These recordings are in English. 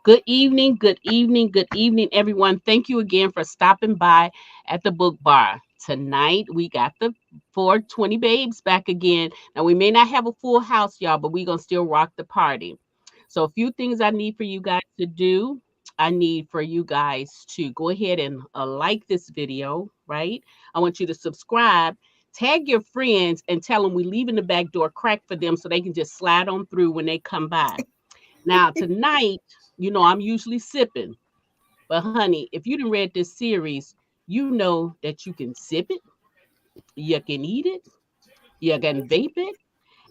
Good evening, good evening, good evening, everyone. Thank you again for stopping by at the book bar. Tonight, we got the 420 babes back again. Now, we may not have a full house, y'all, but we're going to still rock the party. So, a few things I need for you guys to do. I need for you guys to go ahead and like this video, right? I want you to subscribe, tag your friends, and tell them we're leaving the back door cracked for them so they can just slide on through when they come by. Now, tonight, I'm usually sipping, but honey, if you didn't read this series, you know that you can sip it, you can eat it, you can vape it,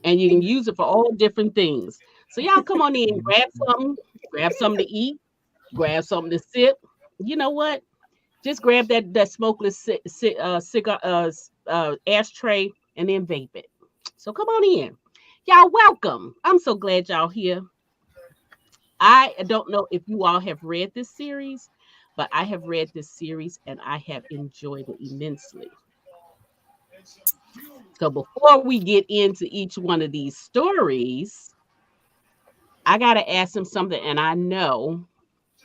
and you can use it for all different things. So y'all come on in, grab something to eat, grab something to sip. You know what? Just grab that smokeless cigar ashtray and then vape it. So come on in. Y'all welcome. I'm so glad y'all here. I don't know if you all have read this series, but I have read this series and I have enjoyed it immensely. So before we get into each one of these stories, I got to ask them something, and I know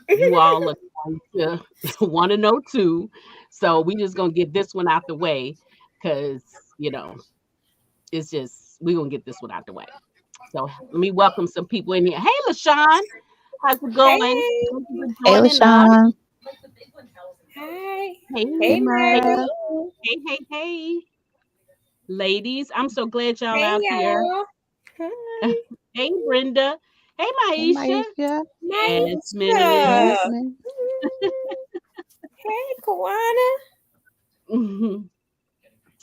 you all are going to want to know too. So we just going to get this one out the way because, it's just, we're going to get this one out the way. So let me welcome some people in here. Hey, LaShawn. How's it going? Hey. Thank you for Hey, joining us. LaShawn. Hi. Hey, Hey, hey, Myrtle. hey. Ladies, I'm so glad y'all Hey, out here. y'all. Hi. Hey, Brenda. Hey, Hey, Maisha. Maisha. Yes, Hey, Miss. Maisha. Miss. Hey, Kawana. Mhm.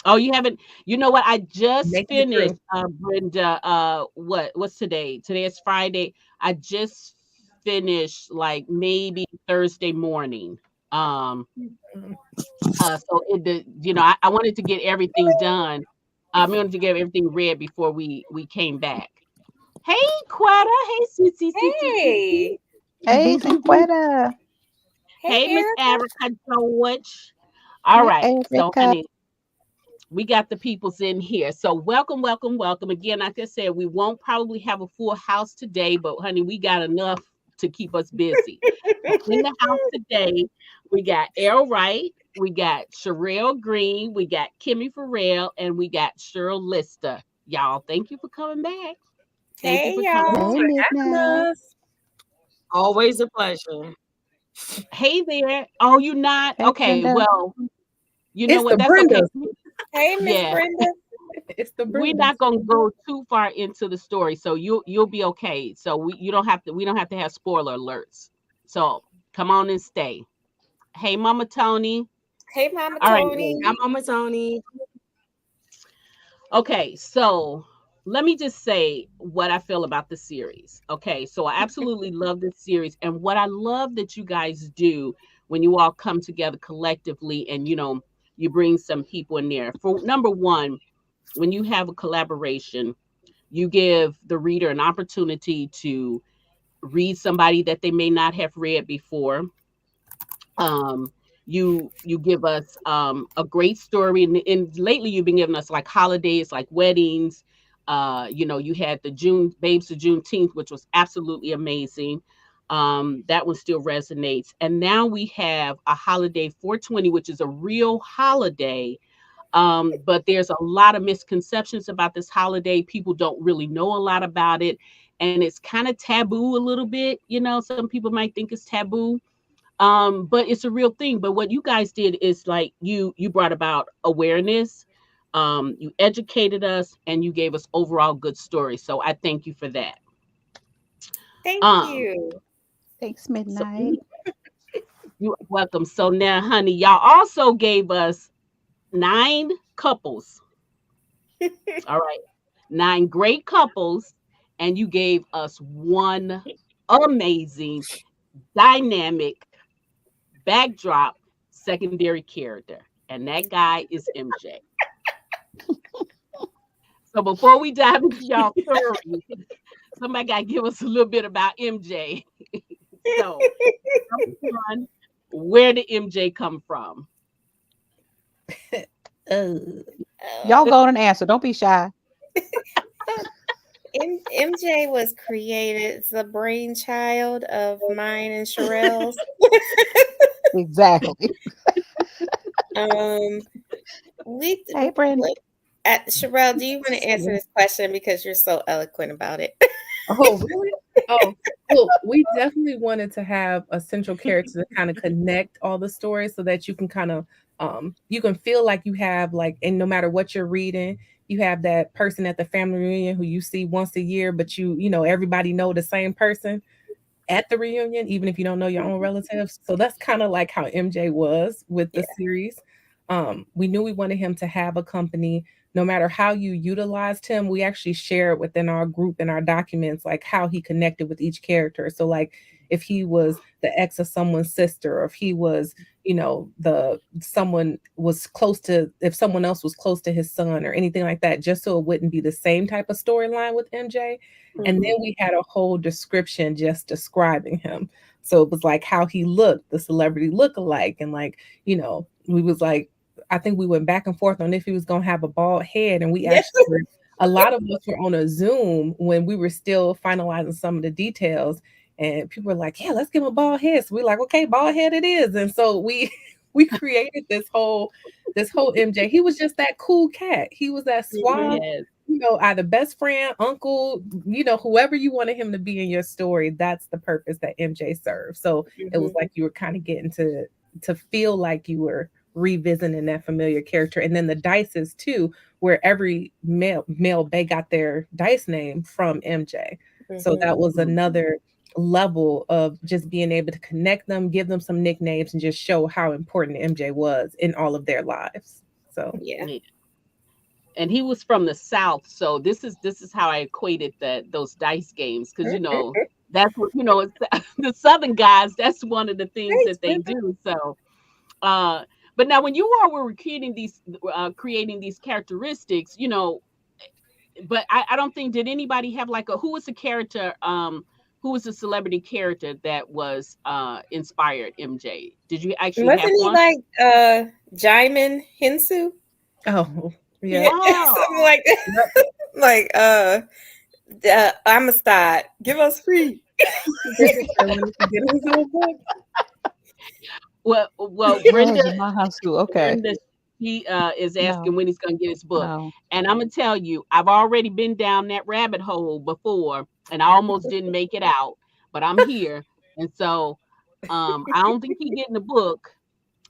Oh, you haven't. You know what? I just Making it finished, through. Brenda. What's today? Today is Friday. I just finished like maybe Thursday morning. Um, so I wanted to get everything done. I wanted to get everything read before we came back. Hey, Quetta. Hey, Sissy. Hey. Hey, Cinquetta. Hey, Hey, Miss Erica. Erica George. All Hey, right. So, Erica. honey, we got the peoples in here. So, welcome, welcome, welcome. Again, like I said, we won't probably have a full house today, but honey, we got enough to keep us busy. So in the house today, we got Errol Wright, we got Sherelle Green, we got Kimmy Farrell, and we got Cheryl Lister. Y'all, thank you for coming back. Thank you Hey, for coming y'all. Hey, back. Midnight. Always a pleasure. Hey there. Oh, you not? Hey, Okay, Brenda. well, you know It's what? the That's okay. Brendas. Hey, Miss Yeah, Brenda. It's the we're Brendas. not gonna go too far into the story, so you'll be okay. So we don't have to have spoiler alerts. So come on and stay. Hey, Mama Tony. Hey, Mama All right. Tony. I'm Mama Tony. Okay, so let me just say what I feel about the series. Okay, so I absolutely love this series, and what I love that you guys do when you all come together collectively, and you bring some people in there. For number one, when you have a collaboration, you give the reader an opportunity to read somebody that they may not have read before. um you give us a great story, and lately you've been giving us like holidays, like weddings. You had the June babes of Juneteenth, which was absolutely amazing. That one still resonates, and now we have a holiday 420, which is a real holiday. But there's a lot of misconceptions about this holiday. People don't really know a lot about it, and it's kind of taboo a little bit. Some people might think it's taboo, but it's a real thing. But what you guys did is like you brought about awareness, you educated us, and you gave us overall good stories. So I thank you for that. Thank um you. Thanks, so Midnight. you're welcome. So now, honey, y'all also gave us 9 couples. All right, 9 great couples, and you gave us one amazing, dynamic backdrop secondary character, and that guy is MJ. So before we dive into y'all stories, somebody got to give us a little bit about MJ. So, number one, where did MJ come from? Y'all go and answer. Don't be shy. MJ was created. It's a brainchild of mine and Sherelle's. Exactly. We Hey, Brenda. at Sherelle, do you want to answer this question because you're so eloquent about it? Oh, really? Oh, well, we definitely wanted to have a central character to kind of connect all the stories so that you can kind of you can feel like you have like, and no matter what you're reading, you have that person at the family reunion who you see once a year, but you know everybody know the same person at the reunion, even if you don't know your own relatives. So that's kind of like how MJ was with the series. We knew we wanted him to have a company. No matter how you utilized him, we actually share it within our group and our documents, like how he connected with each character. So, like if he was the ex of someone's sister, or if he was, you know, the someone was close to, if someone else was close to his son, or anything like that, just so it wouldn't be the same type of storyline with MJ. And then we had a whole description just describing him. So it was like how he looked, the celebrity look-alike. And like, you know, we was like, I think we went back and forth on if he was gonna have a bald head. And we Yes. actually were, a lot of us were on a Zoom when we were still finalizing some of the details. And people were like, yeah, let's give him a bald head. So we're like, okay, bald head it is. And so we we created this whole MJ. He was just that cool cat. He was that suave, Yes. you know, either best friend, uncle, you know, whoever you wanted him to be in your story, that's the purpose that MJ served. So it was like you were kind of getting to feel like you were revisiting that familiar character. And then the dices too, where every male they got their dice name from MJ. So that was another level of just being able to connect them, give them some nicknames, and just show how important MJ was in all of their lives. So Yeah. Yeah. And he was from the South, so this is how I equated those dice games, because that's what it's, the Southern guys. That's one of the things Thanks, that they Brenda. do. So, but now when you all were creating these characteristics, but I don't think, did anybody have like who was the character, who was a celebrity character that was inspired MJ? Did you actually Wasn't have he one? like Jaimin Hinsu? oh Yeah, yeah. something Oh, like that. Yep. Like I'm a stud. Give us free. When he get his own book. well, Oh, Brenda, my high school. Okay. Brenda, he is asking No, when he's going to get his book. no. And I'm going to tell you, I've already been down that rabbit hole before, and I almost didn't make it out, but I'm here. And so I don't think he's getting the book,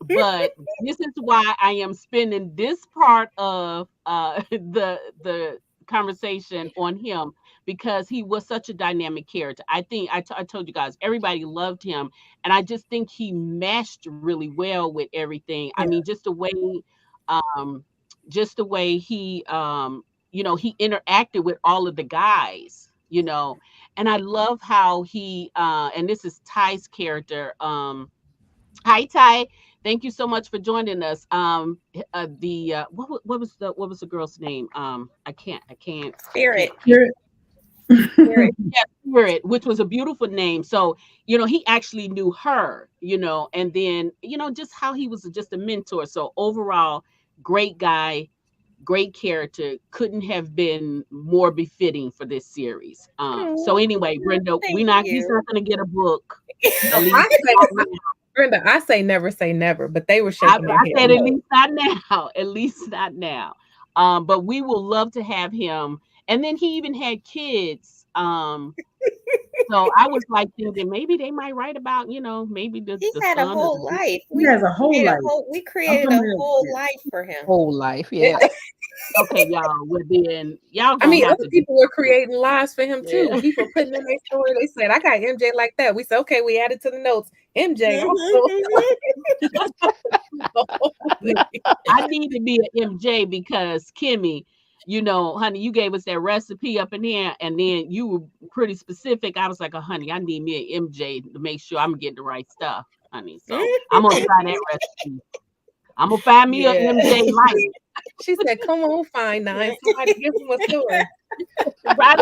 but this is why I am spending this part of the conversation on him, because he was such a dynamic character. I think I told you guys, everybody loved him, and I just think he meshed really well with everything. I Yeah. mean, um just the way he he interacted with all of the guys, and I love how he and this is Ty's character. Hi, Ty. Thank you so much for joining us. The what was the girl's name? I can't. Spirit. You're Spirit. Yeah, Spirit, which was a beautiful name. So he actually knew her. And then just how he was just a mentor. So overall, great guy, great character. Couldn't have been more befitting for this series. So anyway, Brenda, Thank he's you. not going to get a book. No, At least I say, Brenda, I say never, but they were I, shaking their I head said at no. least not now. At least not now. But we will love to have him. And then he even had kids. So I was like thinking maybe they might write about, maybe He the had a son or whole the. life. he has a whole life. We I'm created a familiar whole with life for him. Whole life. Yeah. Okay, y'all. Well, then y'all I gonna mean, have other to do people were creating lives for him too. yeah. People putting in their story. They said, "I got MJ like that." We said, "Okay." We added to the notes MJ also. Look, I need to be an MJ because Kimmy, honey, you gave us that recipe up in here, and then you were pretty specific. I was like, oh, honey, I need me an MJ to make sure I'm getting the right stuff, honey. So I'm gonna try that recipe. I'm gonna find me a Yeah. MJ light. She said, "Come on, fine nine. Somebody give him a story." Right?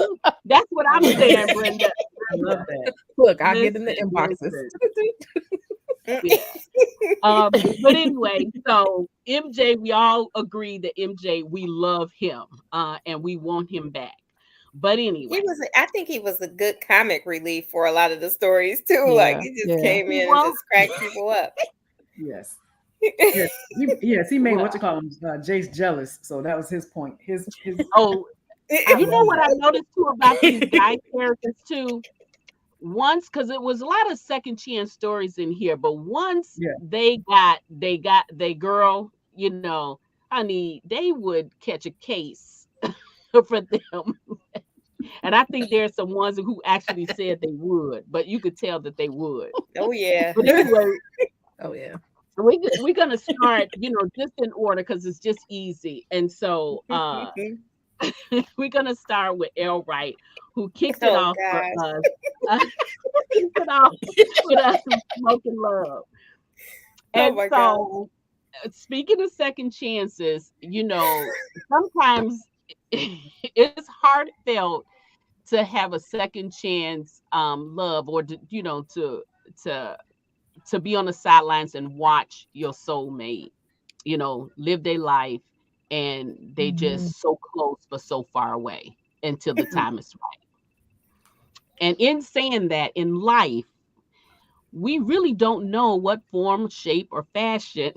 That's what I'm saying, Brenda. I love that. Look, I'll get in the Listen, inboxes. yeah. But anyway, so MJ, we all agree that MJ, we love him, and we want him back. But anyway, I think he was a good comic relief for a lot of the stories too. Like Yeah, he just yeah. came in and well, just cracked people up. Yes. Yes, he made what well, you call him, Jace jealous. So that was his point. His. oh, I you know love what I that. noticed too about these guy characters too? Once, because it was a lot of second chance stories in here, but once Yeah. they got they girl, honey, they would catch a case for them. And I think there's some ones who actually said they would, but you could tell that they would. Oh yeah. But anyway, Oh yeah. we're gonna start, just in order because it's just easy. And so we're gonna start with L Wright, who kicked it Oh off for gosh. us. Kicked it off with us with Smoking Love. Oh And my god. so, speaking of second chances, sometimes it's heartfelt to have a second chance love, or to to be on the sidelines and watch your soulmate, live their life, and they Mhm. just so close but so far away until the time is right. And in saying that, in life, we really don't know what form, shape, or fashion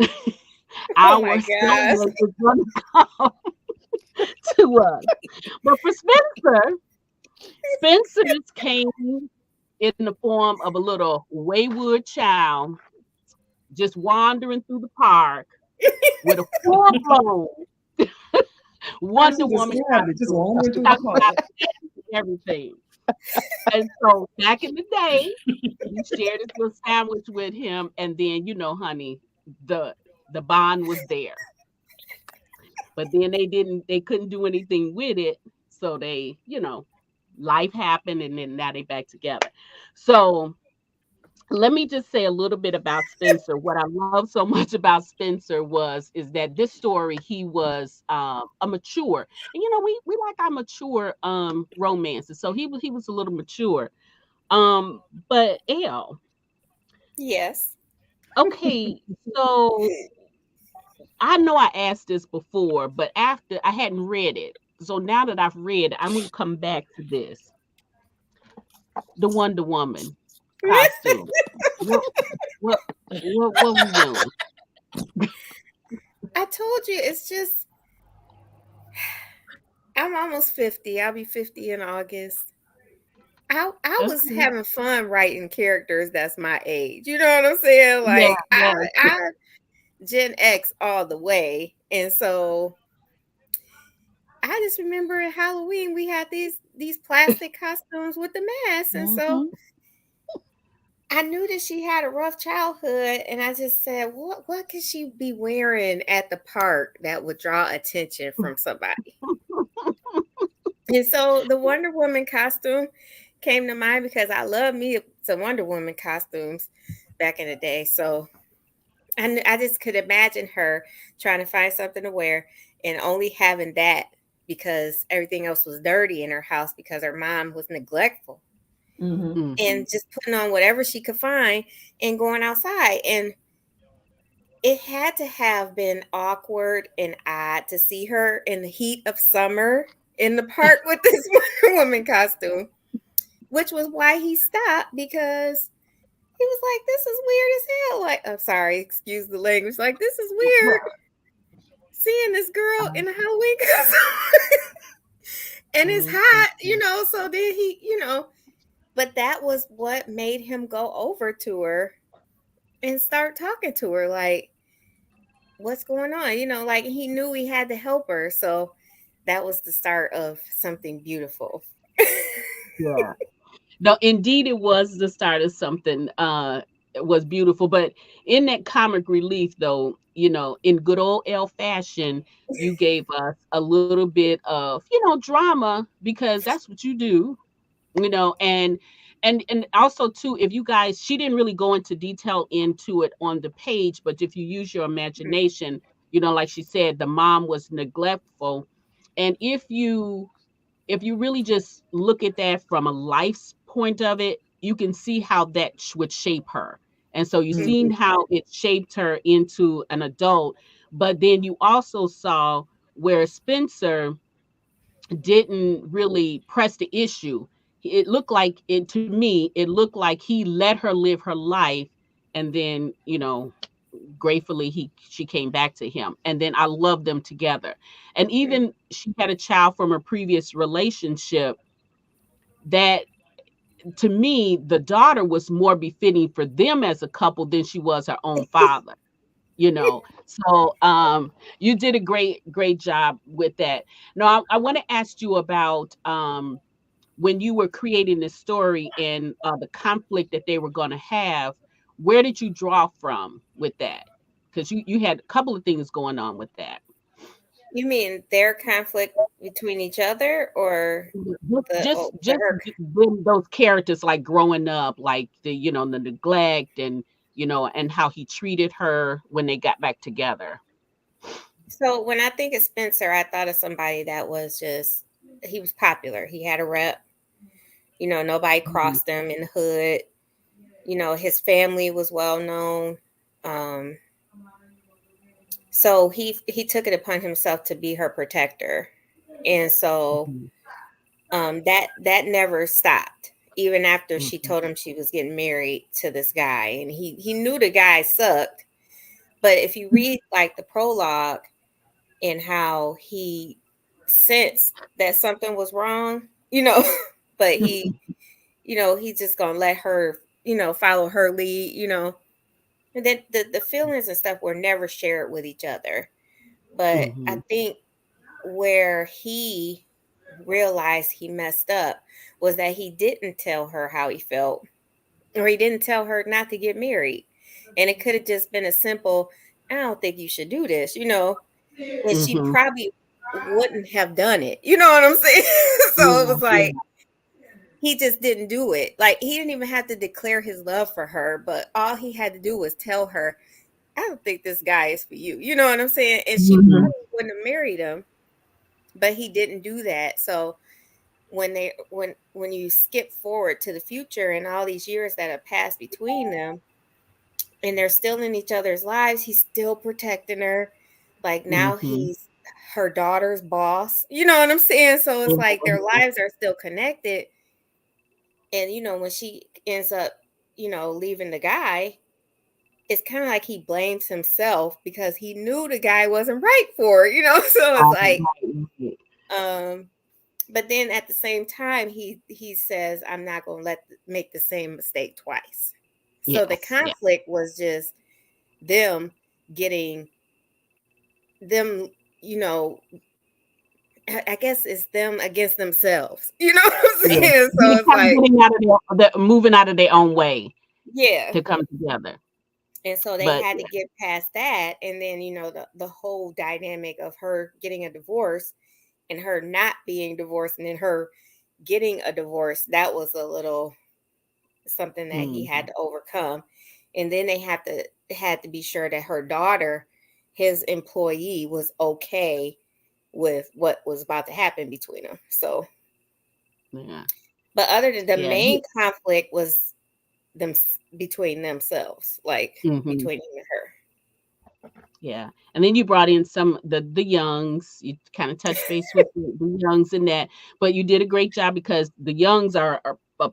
Oh my our gosh. soulmate is going to come to us. But for Spencer's came in the form of a little wayward child just wandering through the park with a full blown Wonder Person Woman described it, just costume, wandering through the talking park. about everything. And so back in the day, he shared his little sandwich with him, and then honey, the the bond was there. But then they couldn't do anything with it, so life happened, and then now they back together. So let me just say a little bit about Spencer. What I love so much about Spencer is that this story, he was a mature, and we like our mature romances. So he was a little mature. But L, Yes. okay, so I know I asked this before, but after I hadn't read it. So now that I've read it, I'm gonna come back to this. The Wonder Woman costume. What what what we doing? I told you it's just I'm almost 50. I'll be 50 in August. I was Okay. having fun writing characters that's my age. You know what I'm saying? Yeah, Like yeah. I Gen X all the way. And so I just remember at Halloween we had these plastic costumes with the masks. And so Mhm. I knew that she had a rough childhood, and I just said, what could she be wearing at the park that would draw attention from somebody? And so the Wonder Woman costume came to mind because I love me some Wonder Woman costumes back in the day. So I just could imagine her trying to find something to wear and only having that because everything else was dirty in her house because her mom was neglectful, Mm-hmm. and Mhm. just putting on whatever she could find and going outside. And it had to have been awkward and odd to see her in the heat of summer in the park with this Wonder Woman costume, which was why he stopped, because he was like, "This is weird as hell." Like, I'm sorry, excuse the language. Like, this is weird Well, seeing this girl in a Halloween costume, and it's hot, So then but that was what made him go over to her and start talking to her, like, what's going on? Like he knew he had to help her. So that was the start of something beautiful. yeah. No, indeed, it was the start of something. was beautiful. But in that comic relief, though, in good old L fashion, you gave us a little bit of, drama, because that's what you do, and also too, if you guys, she didn't really go into detail into it on the page, but if you use your imagination, like she said, the mom was neglectful. And if you really just look at that from a life's point of it, you can see how that would shape her. And so you Mhm. seen how it shaped her into an adult, but then you also saw where Spencer didn't really press the issue. It looked like it to me, it looked like he let her live her life, and then, gratefully she came back to him, and then I loved them together. And even she had a child from her previous relationship that, to me, the daughter was more befitting for them as a couple than she was her own father. So you did a great job with that. Now I want to ask you about when you were creating this story and the conflict that they were going to have. Where did you draw from with that? Because you had a couple of things going on with that. You mean their conflict between each other, or Just her? when those characters, like growing up, like the neglect, and and how he treated her when they got back together. So when I think of Spencer, I thought of somebody that was just, he was popular. He had a rep. Nobody Mhm, crossed him in the hood. His family was well known. Um, so he took it upon himself to be her protector, and so mhm, that never stopped. Even after she mhm, told him she was getting married to this guy, and he knew the guy sucked. But if you read like the prologue and how he sensed that something was wrong, but he's just gonna let her, follow her lead, and then the feelings and stuff were never shared with each other. But I mhm, think where he realized he messed up was that he didn't tell her how he felt, or he didn't tell her not to get married. And it could have just been a simple, I don't think you should do this, and she mhm. probably wouldn't have done it. You know what I'm saying? So it Yeah, was like yeah. he just didn't do it. Like he didn't even have to declare his love for her, but all he had to do was tell her, I don't think this guy is for you. You know what I'm saying? And she Mhm, probably wouldn't have married him, but he didn't do that. So when you skip forward to the future and all these years that have passed between them, and they're still in each other's lives, he's still protecting her. Like now mhm, he's her daughter's boss. You know what I'm saying? So it's like their mhm. lives are still connected. And when she ends up, leaving the guy, it's kind of like he blames himself because he knew the guy wasn't right for her, So it's Right, like, right, right. um, but then at the same time, he says, "I'm not going to make the same mistake twice." So the Yes, yeah. conflict was just them getting them, you know. I guess it's them against themselves. You know what I'm Yeah. saying? So Getting it's kind of like, getting out of moving out of their own way yeah. to come together. And so they But had to yeah. get past that. And then, the whole dynamic of her getting a divorce and her not being divorced and then her getting a divorce, that was a little something that he had Mhm, to overcome. And then they had to be sure that her daughter, his employee, was okay with what was about to happen between them. So, yeah. but other than the Yeah. main conflict was them between themselves, like Mhm. between him and her. Yeah, and then you brought in some the Youngs. You kind of touched base with the Youngs in that, but you did a great job because the Youngs are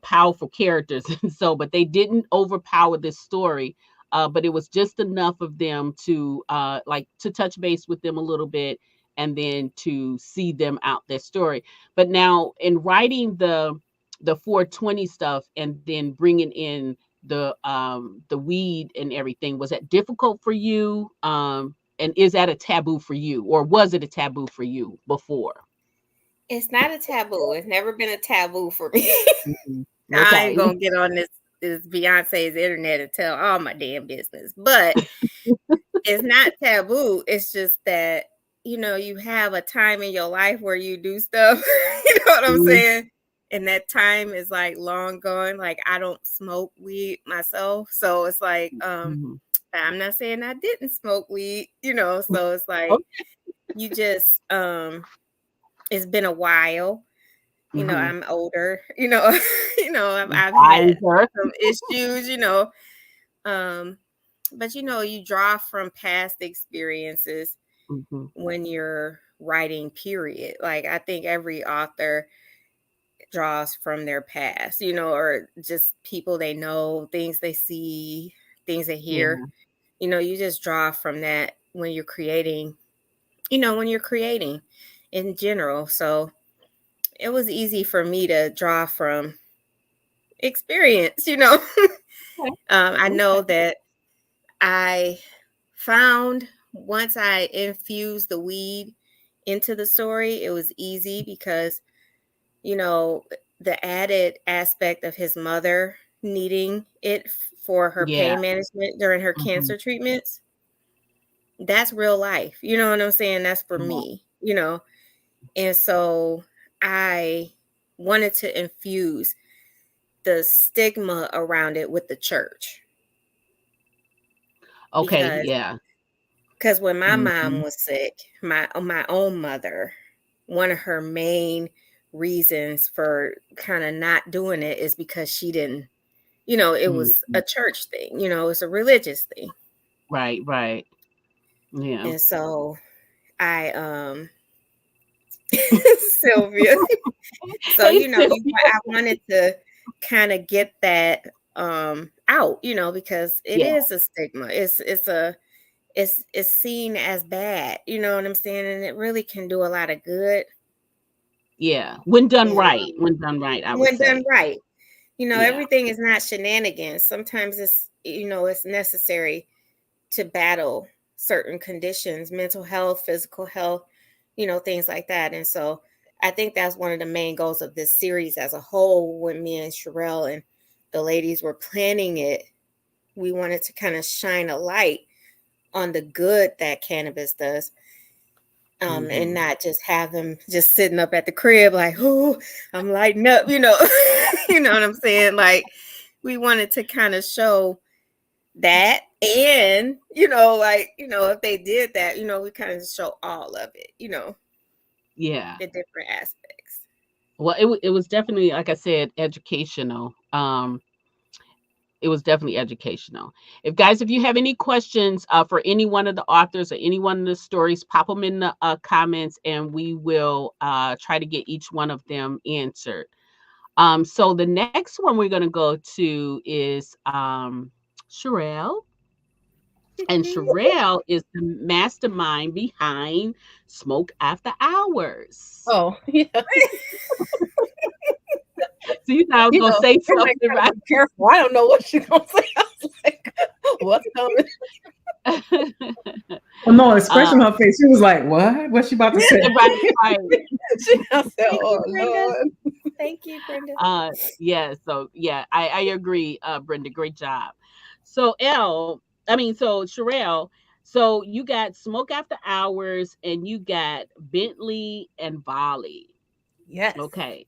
powerful characters, and so but they didn't overpower this story. But it was just enough of them to like to touch base with them a little bit, and then to see them out their story. But now in writing the 420 stuff and then bringing in the weed and everything, was that difficult for you, and is that a taboo for you, or was it a taboo for you before? It's not a taboo. It's never been a taboo for me. Mhm. I ain't Okay. gonna get on this. is Beyonce's internet and tell all my damn business. But it's not taboo. It's just that, you have a time in your life where you do stuff. You know what I'm Mhm. saying? And that time is like long gone. Like I don't smoke weed myself. So it's like, Mhm. I'm not saying I didn't smoke weed, so it's like Okay. you just it's been a while. Mhm. I'm older, I've had Wiser. some issues, um, but you draw from past experiences Mhm. when you're writing, period. Like I think every author draws from their past, or just people they know, things they see, things they hear. Yeah. You just draw from that when you're creating in general. So it was easy for me to draw from experience. Okay. I Okay. know that I found once I infused the weed into the story, it was easy because, you know, the added aspect of his mother needing it for her Yeah. pain management during her Mhm. cancer treatments, that's real life. You know what I'm saying? That's for Yeah. me. And so I wanted to infuse the stigma around it with the church Okay. because Yeah. when my mom Mhm. was sick, my own mother, one of her main reasons for kind of not doing it is because she didn't, it was a Mhm. church thing, it's a religious thing. Right. Right. Yeah. And so I Sylvia. So, Hey, Sylvia. I wanted to kind of get that out, because it Yeah. is a stigma. It's seen as bad, you know what I'm saying? And it really can do a lot of good. Yeah. When done And right. When done right, I would when done say. right, Yeah. everything is not shenanigans. Sometimes it's necessary to battle certain conditions, mental health, physical health, things like that. And so I think that's one of the main goals of this series as a whole. When me and Sherelle and the ladies were planning it, we wanted to kind of shine a light on the good that cannabis does, and Mhm. not just have them just sitting up at the crib like, oh, I'm lighting up, you know what I'm saying? Like we wanted to kind of show that, and if they did that, we kind of show all of it, Yeah. the different aspects. Well, it was definitely, like I said, educational. It was definitely educational. If you have any questions for any one of the authors or any one of the stories, pop them in the comments, and we will try to get each one of them answered. So the next one we're going to go to is Sherelle. And Sherelle is the mastermind behind Smoke After Hours. Oh, yeah. So you thought I was going to say Everybody something, gotta right? be careful. I don't know what she's gonna say. I was like, what's coming? Well, no, expression uh, on her face. She was like, "What? What's she about to say?" right, right. She I said, Thank oh you, Brenda. Lord. Thank you, Brenda. Yeah, so yeah, I agree, Brenda. Great job. So so Sherelle, so you got Smoke After Hours and you got Bentley and Volley. Yes. Okay.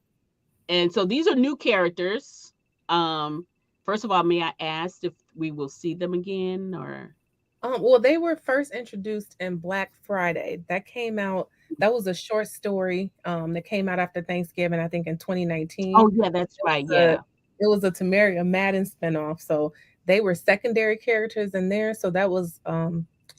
And so these are new characters. Um, First of all, may I ask if we will see them again or Well, they were first introduced in Black Friday. That came out. That was a short story. That came out after Thanksgiving, I think in 2019. oh yeah, that's It right. was a Yeah. it was a Tamaria Madden spinoff. So they were secondary characters in there. So that was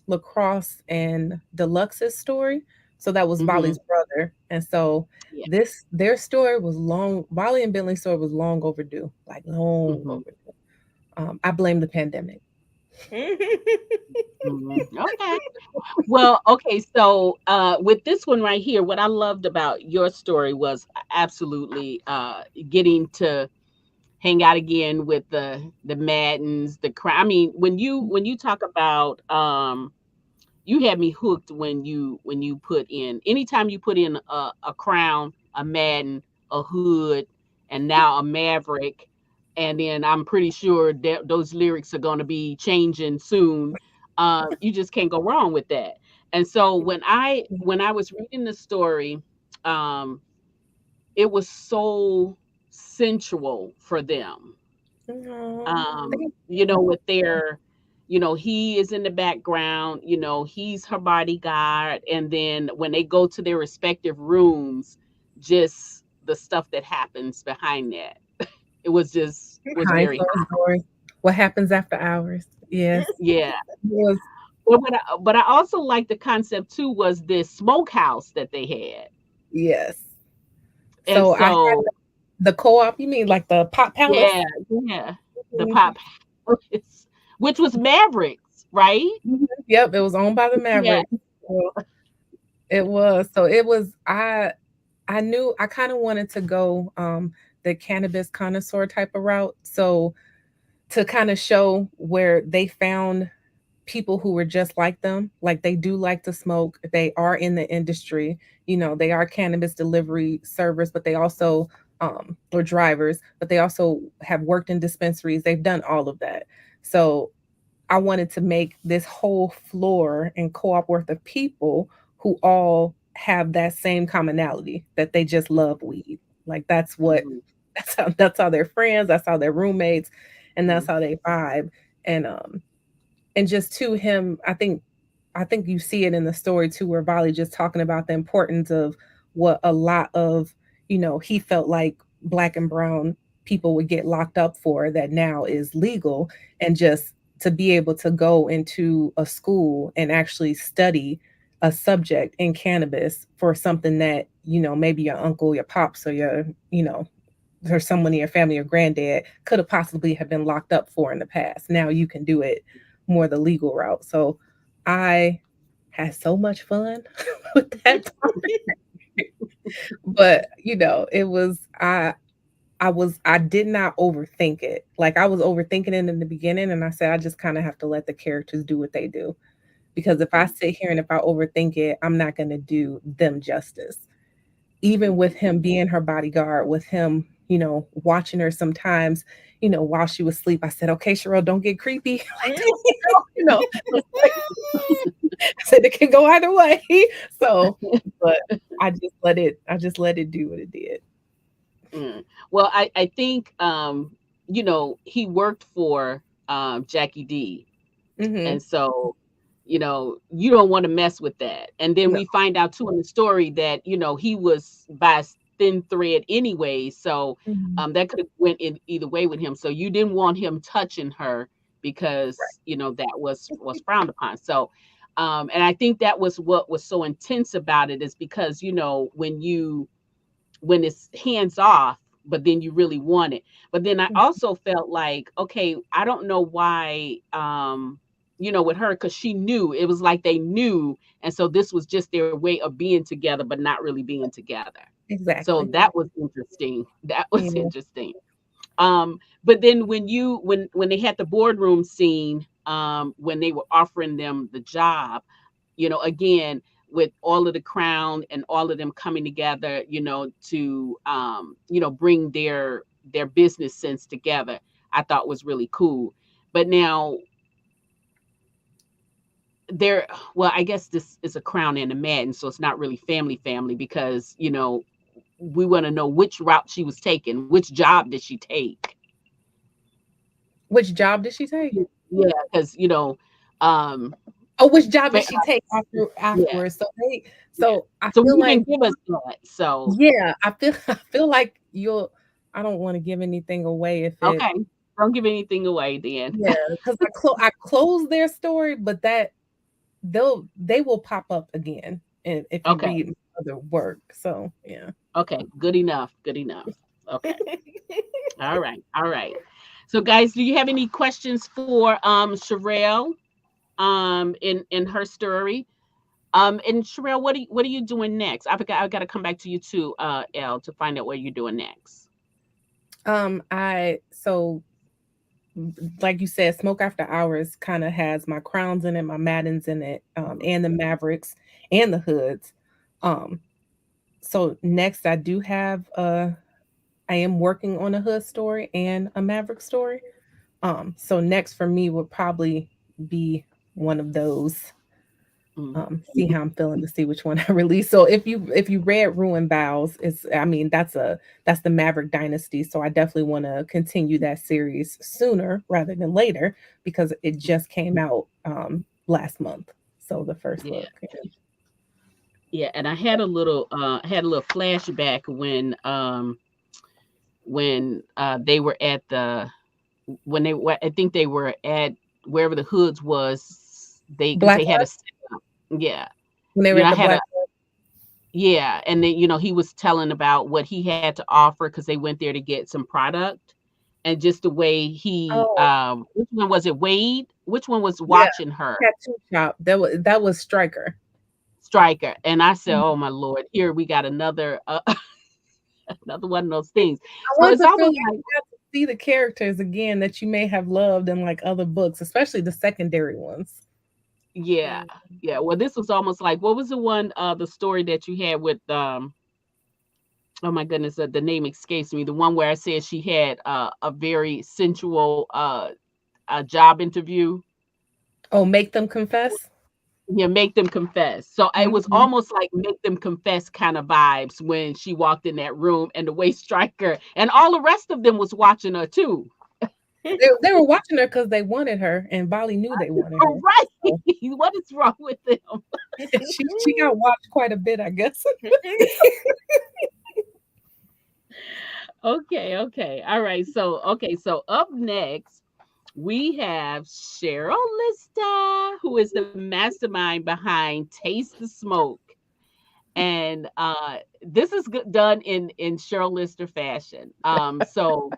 Lacrosse and Deluxe's story. So that was Hmm. Volley's brother. And so Yeah. their story was long. Volley and Bentley's story was long overdue, like long Hmm. overdue. I blame the pandemic. Hmm. Okay. Well, okay, so with this one right here, what I loved about your story was absolutely getting to hang out again with the Maddens, the crime. I mean, when you talk about you had me hooked when you put in anytime you put in a crown, a Madden, a hood, and now a Maverick. and then I'm pretty sure that those lyrics are going to be changing soon. You just can't go wrong with that. And so when I was reading the story, um, it was so sensual for them. Oh, thank With their, he is in the background, he's her bodyguard. And then when they go to their respective rooms, just the stuff that happens behind that. It was behind very closed hot. doors. What happens after hours? Yes. Yeah. It was But I also like the concept too was this smokehouse that they had. yes. And So I had so, the co-op, you mean like the Pop Palace? yeah, yeah, the Mhm. pop, which was Mavericks, right? Mhm. Yep, it was owned by the Yeah. Mavericks. So it was. So it was I knew I kind of wanted to go the cannabis connoisseur type of route. So to kind of show where they found people who were just like them, like they do like to smoke, they are in the industry, they are cannabis delivery servers, but they also or drivers, but they also have worked in dispensaries. They've done all of that. So I wanted to make this whole floor and co-op worth of people who all have that same commonality that they just love weed. Like that's what Mhm, that's how they're friends, that's how they're roommates, and that's mhm, how they vibe. And just to him, I think you see it in the story too, where Vali just talking about the importance of what a lot of, he felt like black and brown people would get locked up for that now is legal. And just to be able to go into a school and actually study a subject in cannabis for something that, maybe your uncle, your pops, or or someone in your family or granddad could have possibly have been locked up for in the past. Now you can do it more the legal route. So I had so much fun with that topic. But it was I did not overthink it. Like I was overthinking it in the beginning, and I said I just kind of have to let the characters do what they do. Because if I mhm, sit here and if I overthink it, I'm not gonna do them justice. Even with mhm. him being her bodyguard, with him, watching her sometimes, while she was asleep, I said, okay, Cheryl, don't get creepy. you know, like, I said it can go either way. So, but I just let it do what it did. Mm. Well, I think he worked for Jackie D, Hmm. and so you don't want to mess with that. And then No. we find out too in the story that he was by a thin thread anyway, so Mhm. that could have went in either way with him. So you didn't want him touching her because that was frowned upon. So and I think that was what was so intense about it, is because when it's hands off, but then you really want it. But then I also felt like, okay, I don't know why, with her, because she knew it was like they knew, and so this was just their way of being together, but not really being together. So Exactly. that was interesting. That was Yeah. interesting. But then when they had the boardroom scene, when they were offering them the job, again, with all of the crown and all of them coming together, to bring their business sense together, I thought was really cool. But now there, well, I guess this is a crown and a Madden, so it's not really family because we want to know which route she was taking, which job did she take. Which job did she take? Yeah, because um Oh, which job fa- did she take yeah, afterwards? So yeah, I so feel you like didn't give us that, so yeah, I feel like I don't want to give anything away if it okay, don't give anything away then. yeah, because I closed their story, but that they will pop up again, and if you Okay. read other work. So yeah. Okay, good enough, good enough. Okay. All right. All right. So guys, do you have any questions for Sherelle in her story? And Sherelle, what are you doing next? I got to come back to you too, Elle, to find out what you're doing next. I so like you said, Smoke After Hours kind of has my Crowns in it, my Maddens in it, and the Mavericks and the Hoods. Um, so next I do have I am working on a Hood story and a Maverick story. So next for me would probably be one of those. Mm. See how I'm feeling to see which one I release. So if you read Ruin Vows, it's I mean that's the Maverick Dynasty. So I definitely want to continue that series sooner rather than later because it just came out last month. So the first Yeah. book. Yeah, and I had a little flashback when they were at the when they were I think they were at wherever the hoods was, they because Black they had a yeah. when they were You know, at I the had Black. a yeah, and then he was telling about what he had to offer because they went there to get some product, and just the way he Oh which one was it, Wade? Which one was yeah, watching her? tattoo shop. That was Striker. Striker. And I said, Mhm. "Oh my lord, here we got another another one of those things." I So want it's to feel almost like like you got to see the characters again that you may have loved in like other books, especially the secondary ones. yeah. Mhm. Yeah, well, this was almost like what was the one the story that you had with oh my goodness, the name escapes me. The one where I said she had a very sensual job interview. Oh, make them confess. Yeah, make them confess. So it was Mhm. almost like make them confess kind of vibes when she walked in that room, and the way Striker and all the rest of them was watching her too. They were watching her because they wanted her, and Bali knew they wanted Oh, her. right. So What is wrong with them? she got watched quite a bit, I guess. Okay, okay. All right. So, okay, so up next, we have Cheryl Lista, who is the mastermind behind Taste the Smoke. And this is done in Cheryl Lister fashion. So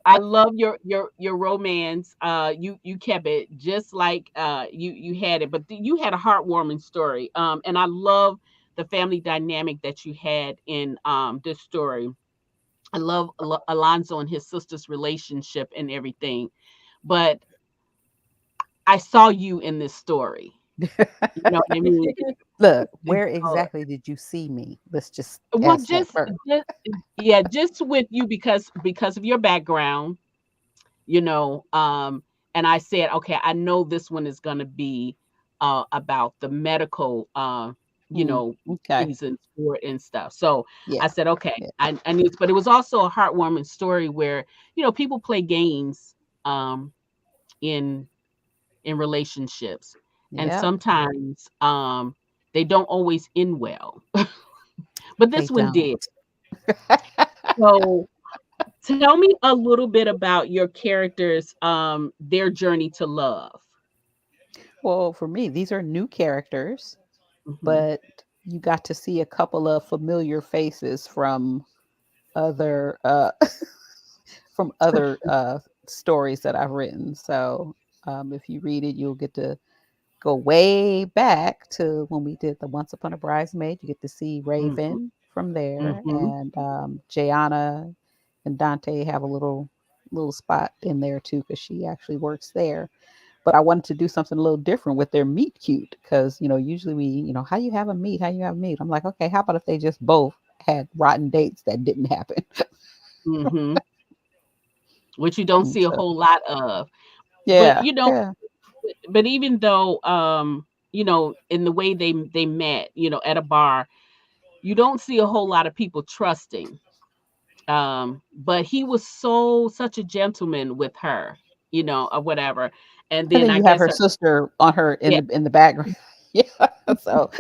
I love your romance. You kept it just like you had it, but you had a heartwarming story. And I love the family dynamic that you had in this story. I love Alonzo and his sister's relationship and everything. But I saw you in this story. You know what I mean? Look, And where so, exactly did you see me? Let's just well, ask that first. just yeah, just with you because of your background, you know. And I said, okay, I know this one is going to be about the medical Mm, okay. reasons for it and stuff. So I Yeah. said, okay, Yeah. I knew, but it was also a heartwarming story where people play games um in relationships, and Yep. sometimes they don't always end well. But They this one don't. did. So tell me a little bit about your characters, their journey to love. Well, for me, these are new characters, Hmm. but you got to see a couple of familiar faces other uh from other stories that I've written. So if you read it, you'll get to go way back to when we did the Once Upon a Bridesmaid. You get to see Hmm. Raven from there, Hmm. and Jayana and Dante have a little spot in there too because she actually works there. But I wanted to do something a little different with their meet cute because usually how you have a meet, how you have a meet. I'm like, okay, how about if they just both had rotten dates that didn't happen? Hmm. Which you don't And see a so whole lot of. But yeah, yeah, but even though in the way they met, at a bar, you don't see a whole lot of people trusting. But he was such a gentleman with her, or whatever. And and then then I you have guess her her, sister on her yeah, in the background. Yeah, so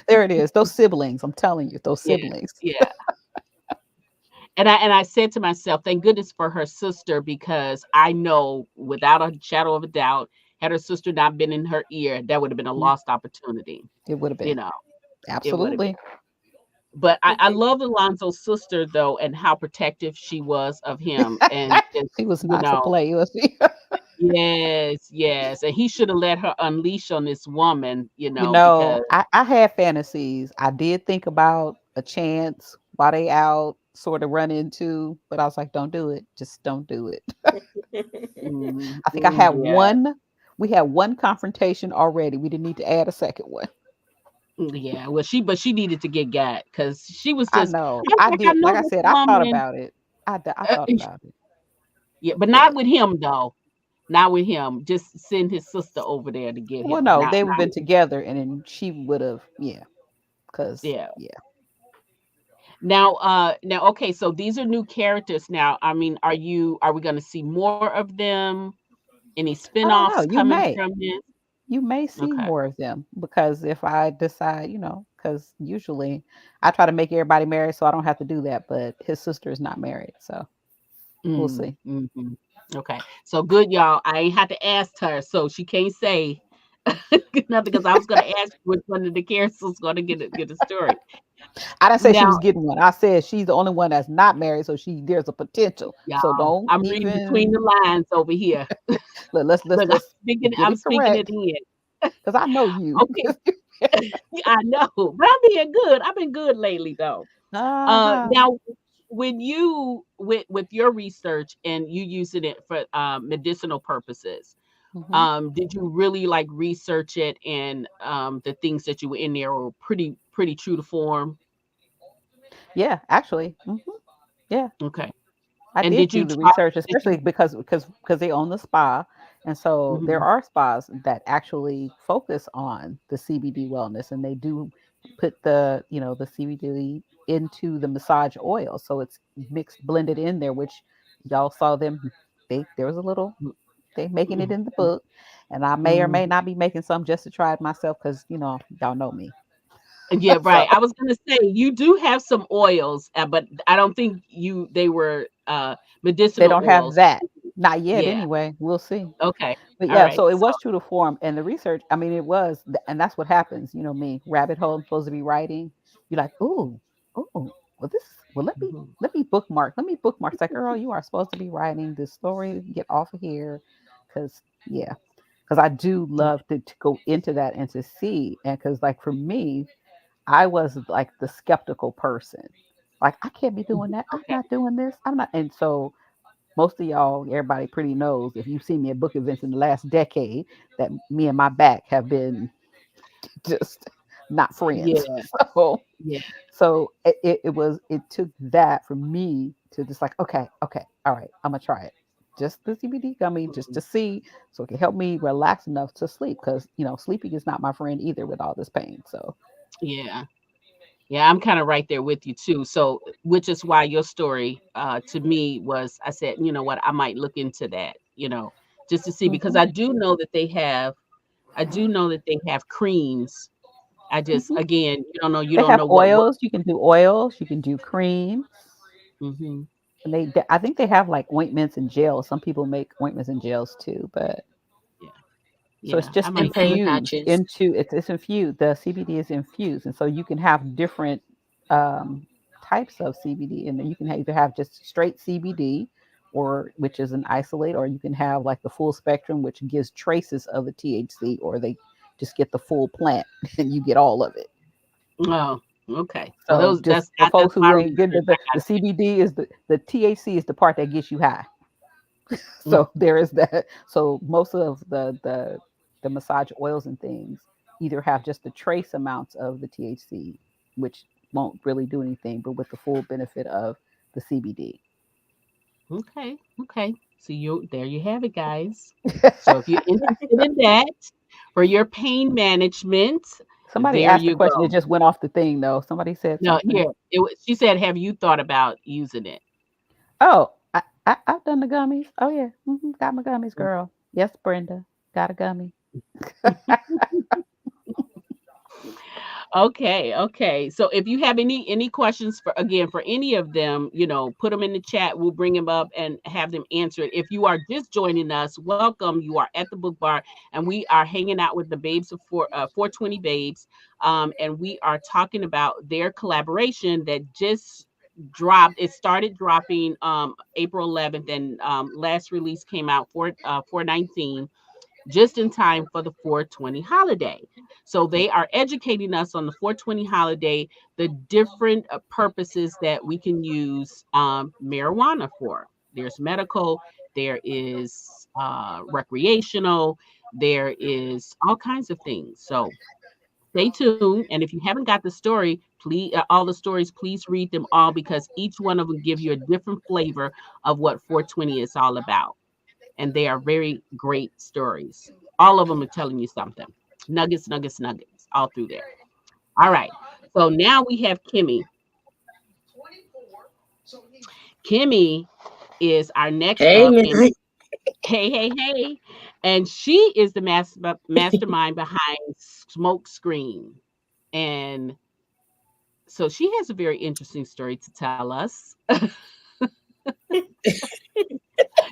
there it is. Those siblings, I'm telling you, those yeah, siblings. yeah. And I said to myself, thank goodness for her sister, because I know without a shadow of a doubt, had her sister not been in her ear, that would have been a Mhm. lost opportunity. It would have You been know, it would have been. absolutely. But I love Alonzo's sister though, and how protective she was of him, and just He was you not for know, play, was he? yes, yes, and he should have let her unleash on this woman, because I had fantasies. I did think about a chance while they out, sort of run into, but I was like, don't do it. Just don't do it. I think I had yeah, one. We had one confrontation already. We didn't need to add a second one. yeah. Well, but she needed to get got because she was I just. know. I was I like, I did. Like know I this said, I thought woman. about it. I Uh, thought about it, yeah, but not but with him though. Not with him. Just send his sister over there to get well, him. no, Not they would have not been together, and then she would have, yeah, because yeah. yeah. Now okay, so these are new characters now. I mean, are we gonna see more of them? Any I don't know. spin-offs coming from this? You may see Okay. more of them because if I decide, because usually I try to make everybody married, so I don't have to do that. But his sister is not married, so we'll see. Mhm. Okay. So good, y'all. I ain't had to ask her, so she can't say nothing because I was gonna ask which one of the characters gonna get a story. I didn't say she Now, was getting one. I said she's the only one that's not married, so there's a potential. So y'all, don't I'm reading between even the lines over here. let's Look, let's get I'm it speaking it correct in. because I know you. Okay, I know, but I'm being good. I've been good lately, though. Uh-huh. Now, when you with your research and you using it for medicinal purposes, Hmm. did you really like research it and the things that you were in there were pretty true to form? Yeah, actually. Yeah. Okay, I and did did you do the try? research, Did especially you? because they own the spa, and so there Mhm, are spas that actually focus on the CBD wellness, and they do put the CBD into the massage oil, so it's mixed blended in there, which y'all saw them. There was a little they making it mhm, in the book, and I may or mhm. may not be making some just to try it myself because y'all know me. Yeah, So right. I was gonna say you do have some oils, but I don't think they were they medicinal don't have oils. that, not yet. Yeah. Anyway, we'll see. Okay. But All yeah, right. so it So. was true to form, and the research. I mean, it was, and that's what happens. You know me, rabbit hole. I'm supposed to be writing. You're like, ooh, ooh. Well, Mhm, let me bookmark. Let me bookmark. It's like, girl, you are supposed to be writing this story. Get off of here, because yeah, because I do love to go into that and to see, and because like for me, I was like the skeptical person. Like I can't be mhm. doing that. I'm Okay. not doing this. I'm not. And so most of y'all, everybody pretty knows if you've seen me at book events in the last decade, that me and my back have been just not friends. Yeah. So, Yeah. it took that for me to just like, okay, all right, I'm gonna try it. Just the CBD gummy, just Mhm. to see, so it can help me relax enough to sleep. Because sleeping is not my friend either with all this pain. So, Yeah. Yeah, I'm kind of right there with you too. So, which is why your story to me was I said, you know what, I might look into that, just to see because mhm, I do know that they have creams. I just mhm. again, you They don't have know what works. oils. You can do oils. You can do creams. Hmm. And I think they have like ointments and gels. Some people make ointments and gels too, but Yeah. so it's Yeah, I just And might pain look. infused patches. into it's infused. The CBD is infused, and so you can have different um, types of CBD, and you can either have just straight CBD, or which is an isolate, or you can have like the full spectrum, which gives traces of the THC, or they just get the full plant and you get all of it. Oh, okay. So So those just for that's folks my who ain't getting research. the CBD is the THC is the part that gets you high. Mm, So there is that. So most of the massage oils and things either have just the trace amounts of the THC, which won't really do anything, but with the full benefit of the CBD. okay. Okay. So you there you have it, guys. So if you're interested in that for your pain management, Somebody there asked a you question. It go. just went off the thing though. Somebody said No, something. here she said, "Have you thought about using it?" Oh, I've done the gummies. Oh yeah, got my gummies, girl. Yes, Brenda, got a gummy. Okay, okay. So if you have any questions for again for any of them, put them in the chat. We'll bring them up and have them answer it. If you are just joining us, welcome. You are at the book bar, and we are hanging out with the babes of 420 babes, and we are talking about their collaboration that just dropped. It started dropping April 11th, and last release came out for 419 just in time for the 420 holiday. So they are educating us on the 420 holiday, the different purposes that we can use marijuana for. There's medical, there is recreational, there is all kinds of things. So stay tuned. And if you haven't got the story, please, all the stories, please read them all because each one of them give you a different flavor of what 420 is all about. And they are very great stories. All of them are telling you something. Nuggets, nuggets, nuggets, all through there. All right. So now we have Kimmy. Kimmy is our next Hey, up, man. and hey, hey, hey. And she is the mastermind behind Smoke Screen. And so she has a very interesting story to tell us.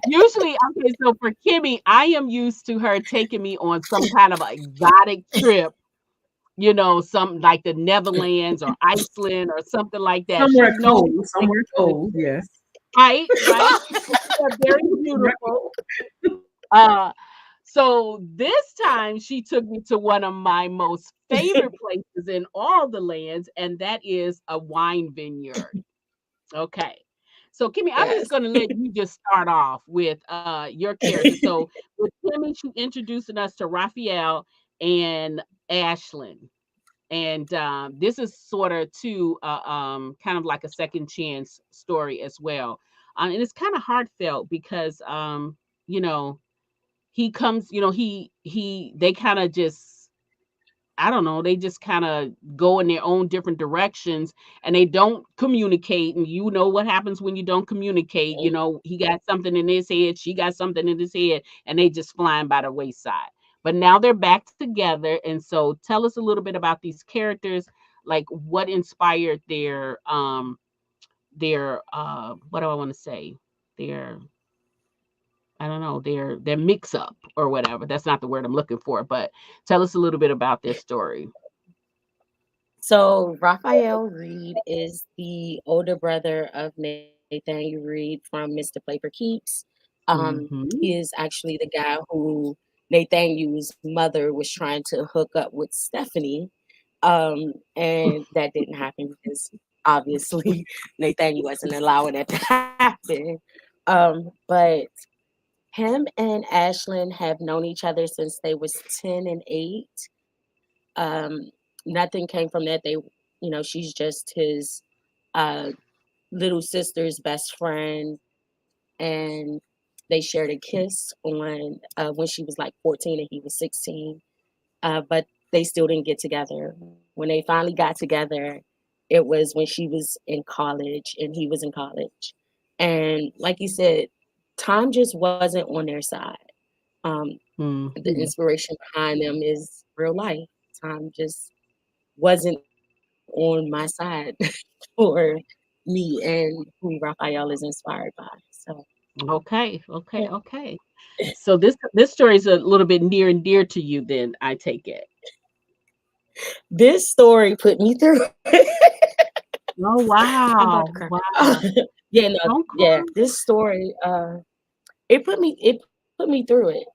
Usually, okay, so for Kimmy, I am used to her taking me on some kind of exotic trip, something like the Netherlands or Iceland or something like that. She Somewhere knows cold, somewhere cold. Yes. right, right. They're very Right. beautiful. Uh, so this time she took me to one of my most favorite places in all the lands, and that is a wine vineyard. Okay. So Kimmy, I'm just Yes. going to let you just start off with your character. So with Kimmy, she introducing us to Raphael and Ashlyn. And this is sort of too kind of like a second chance story as well. And it's kind of heartfelt because you know, he comes, they kind of just, I don't know, they just kind of go in their own different directions and they don't communicate. And you know what happens when you don't communicate. He got something in his head, she got something in his head, and they just flying by the wayside. But now they're back together. And so tell us a little bit about these characters, like what inspired their what do I want to say? Their I don't know, their mix up or whatever. That's not the word I'm looking for, but tell us a little bit about their story. So Raphael Reed is the older brother of Nathaniel Reed from Mr. Play for Keeps. He Mhm. is actually the guy who Nathaniel's mother was trying to hook up with Stephanie. And that didn't happen because obviously Nathaniel wasn't allowing that to happen. But him and Ashlyn have known each other since they was 10 and 8. Nothing came from that. She's just his uh, little sister's best friend, and they shared a kiss on when she was like 14 and he was 16. But they still didn't get together. When they finally got together, it was when she was in college and he was in college. And like you said, time just wasn't on their side. Um, the Mhm. inspiration behind them is real life. Time just wasn't on my side for me and who Raphael is inspired by. So Okay, yeah. okay, okay. So this story is a little bit near and dear to you then, I take it. This story put me through. Oh, I'm about to cry. wow. Wow. Yeah, no, Don't yeah. cry. This story, it put me through it.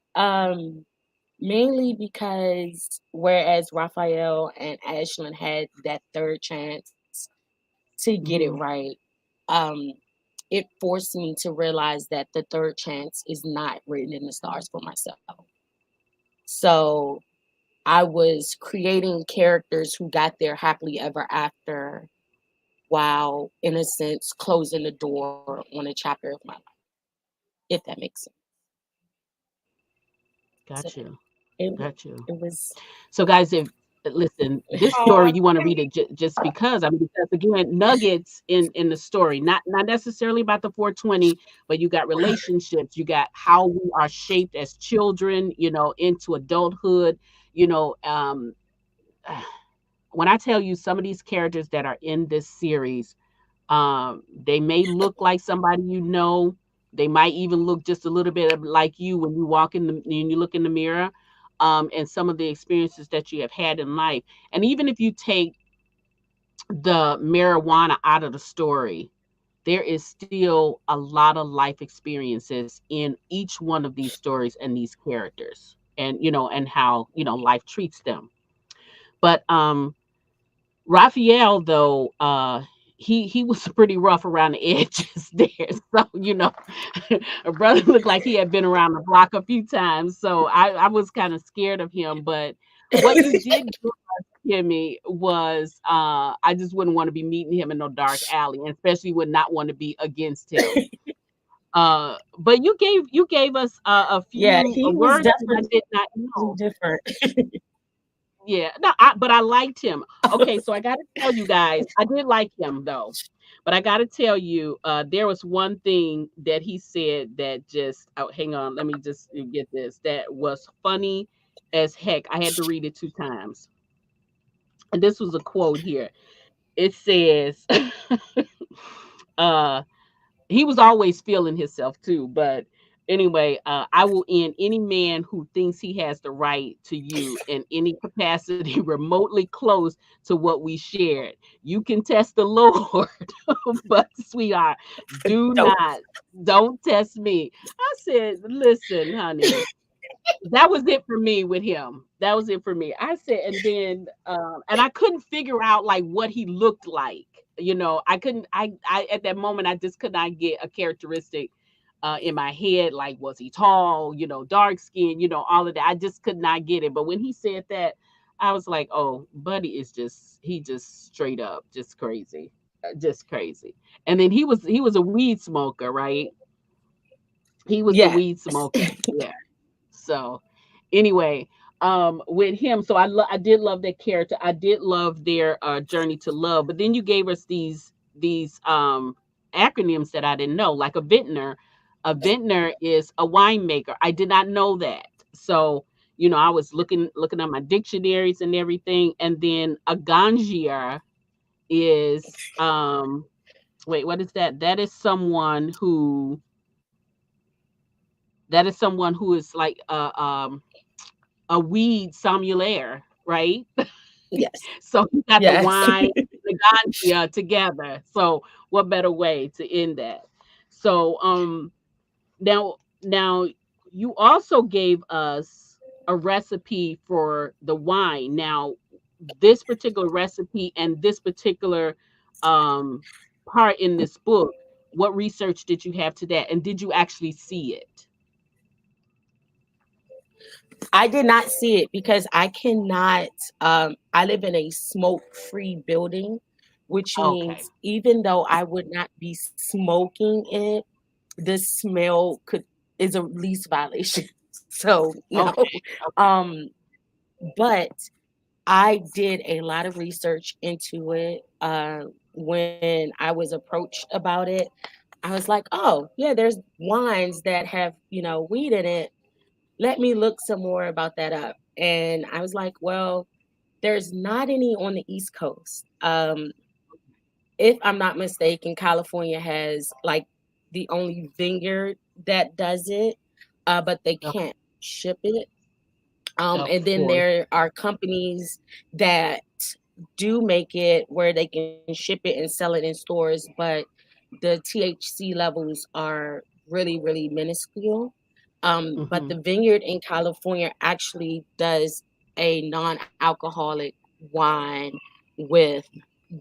Mainly because whereas Raphael and Ashlyn had that third chance to get it right, Mhm. um, it forced me to realize that the third chance is not written in the stars for myself. So I was creating characters who got their happily ever after while, in a sense, closing the door on a chapter of my life, if that makes sense. So Got you. it Got you. it was. So, guys, if listen, this story you want to read it just because. I mean, because again, nuggets in the story, not necessarily about the 420, but you got relationships, you got how we are shaped as children, into adulthood. You know, when I tell you some of these characters that are in this series, they may look like somebody you know. They might even look just a little bit like you when you look in the mirror, and some of the experiences that you have had in life. And even if you take the marijuana out of the story, there is still a lot of life experiences in each one of these stories and these characters, and and how life treats them. But Raphael, though, he was pretty rough around the edges there. So, a brother looked like he had been around the block a few times. So I was kind of scared of him. But what you did Kimmy was I just wouldn't want to be meeting him in no dark alley, and especially would not want to be against him. But you gave us a Yeah, few he was words that I definitely did not know. different. Yeah, no, but I liked him. Okay, so I got to tell you guys, I did like him though. But I got to tell you, there was one thing that he said that just, oh, hang on, let me just get this, that was funny as heck. I had to read it 2 times. And this was a quote here. It says, uh, he was always feeling himself too. But anyway, I will end any man who thinks he has the right to you in any capacity remotely close to what we shared. You can test the Lord, but sweetheart, do Don't. not, don't test me. I said, listen, honey, that was it for me with him. That was it for me. I said, and then and I couldn't figure out like what he looked like. I couldn't I at that moment I just could not get a characteristic in my head, like was he tall, dark skin, all of that. I just could not get it. But when he said that, I was like, oh, buddy is just he just straight up just crazy. Just crazy. And then he was a weed smoker, right? He was the Yes. weed smoker. Yeah. So anyway, with him, so I did love that character. I did love their journey to love. But then you gave us these acronyms that I didn't know, like a vintner. A vintner is a winemaker. I did not know that. So I was looking at my dictionaries and everything, and then a ganjier is wait, what is that? That is someone who is like a weed sommelier, right? Yes. So you got the Yes. wine, the ganja together. So what better way to end that? So now you also gave us a recipe for the wine. Now this particular recipe and this particular um part in this book, what research did you have to that? And did you actually see it? I did not see it because I cannot. I live in a smoke-free building, which Okay. means even though I would not be smoking it, the smell is a lease violation. So no. Okay. Okay. Um, but I did a lot of research into it. When I was approached about it, I was like, oh yeah, there's wines that have weed in it. Let me look some more about that up. And I was like, well, there's not any on the East Coast. If I'm not mistaken, California has like the only vineyard that does it, but they Okay. can't ship it. Of And then course. there are companies that do make it where they can ship it and sell it in stores, but the THC levels are really, really minuscule. But Hmm. the vineyard in California actually does a non-alcoholic wine with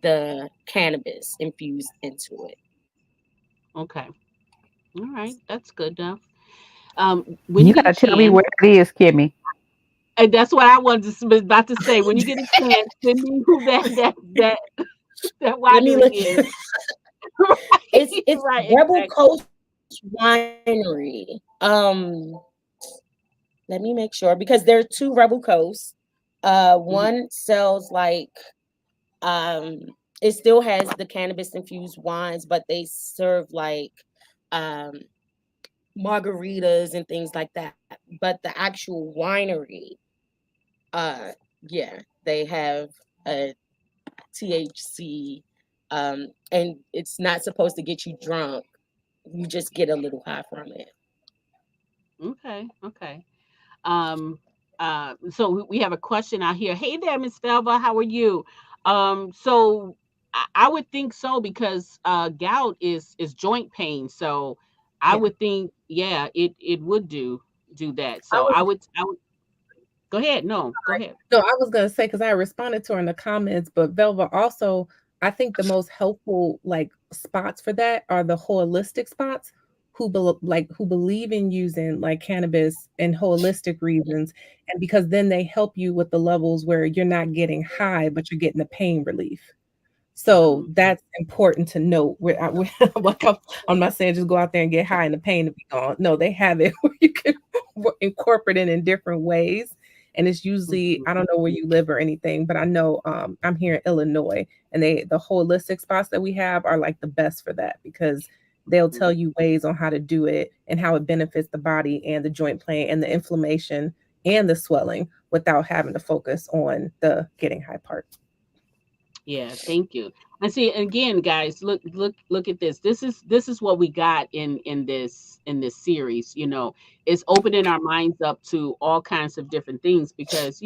the cannabis infused into it. Okay. All right. That's good enough. When You you get a gotta tell me chance, where it is, Kimmy. and that's what I wanted to was about to say. When you get a chance, send me who that Let me winery look. is. It's Right. it's Right. Rebel Exactly. Coast Winery. Let me make sure because there are two Rebel Coasts. Hmm. One sells like um it still has the cannabis infused wines, but they serve like um margaritas and things like that. But the actual winery, uh yeah, they have a THC, and it's not supposed to get you drunk. You just get a little high from it. Okay. Okay. Um. So we have a question out here. Hey there, Miss Velva. How are you? So I would think so because gout is joint pain. So I Yeah. would think, yeah, it would do that. I So was I would go ahead. No, go ahead. no, I was gonna say because I responded to her in the comments, but Velva also, I think the most helpful like spots for that are the holistic spots. who believe in using like cannabis and holistic reasons, and because then they help you with the levels where you're not getting high but you're getting the pain relief. So Mhm. that's important to note. Like I'm not saying just go out there and get high and the pain to be gone. No, they have it where you can incorporate it in different ways. And it's usually, Mhm. I don't know where you live or anything, but I know I'm here in Illinois, and the holistic spots that we have are like the best for that, because they'll tell you ways on how to do it and how it benefits the body and the joint pain and the inflammation and the swelling without having to focus on the getting high part. Yeah, thank you. And see, again, guys, look at this. This is what we got in this series. It's opening our minds up to all kinds of different things, because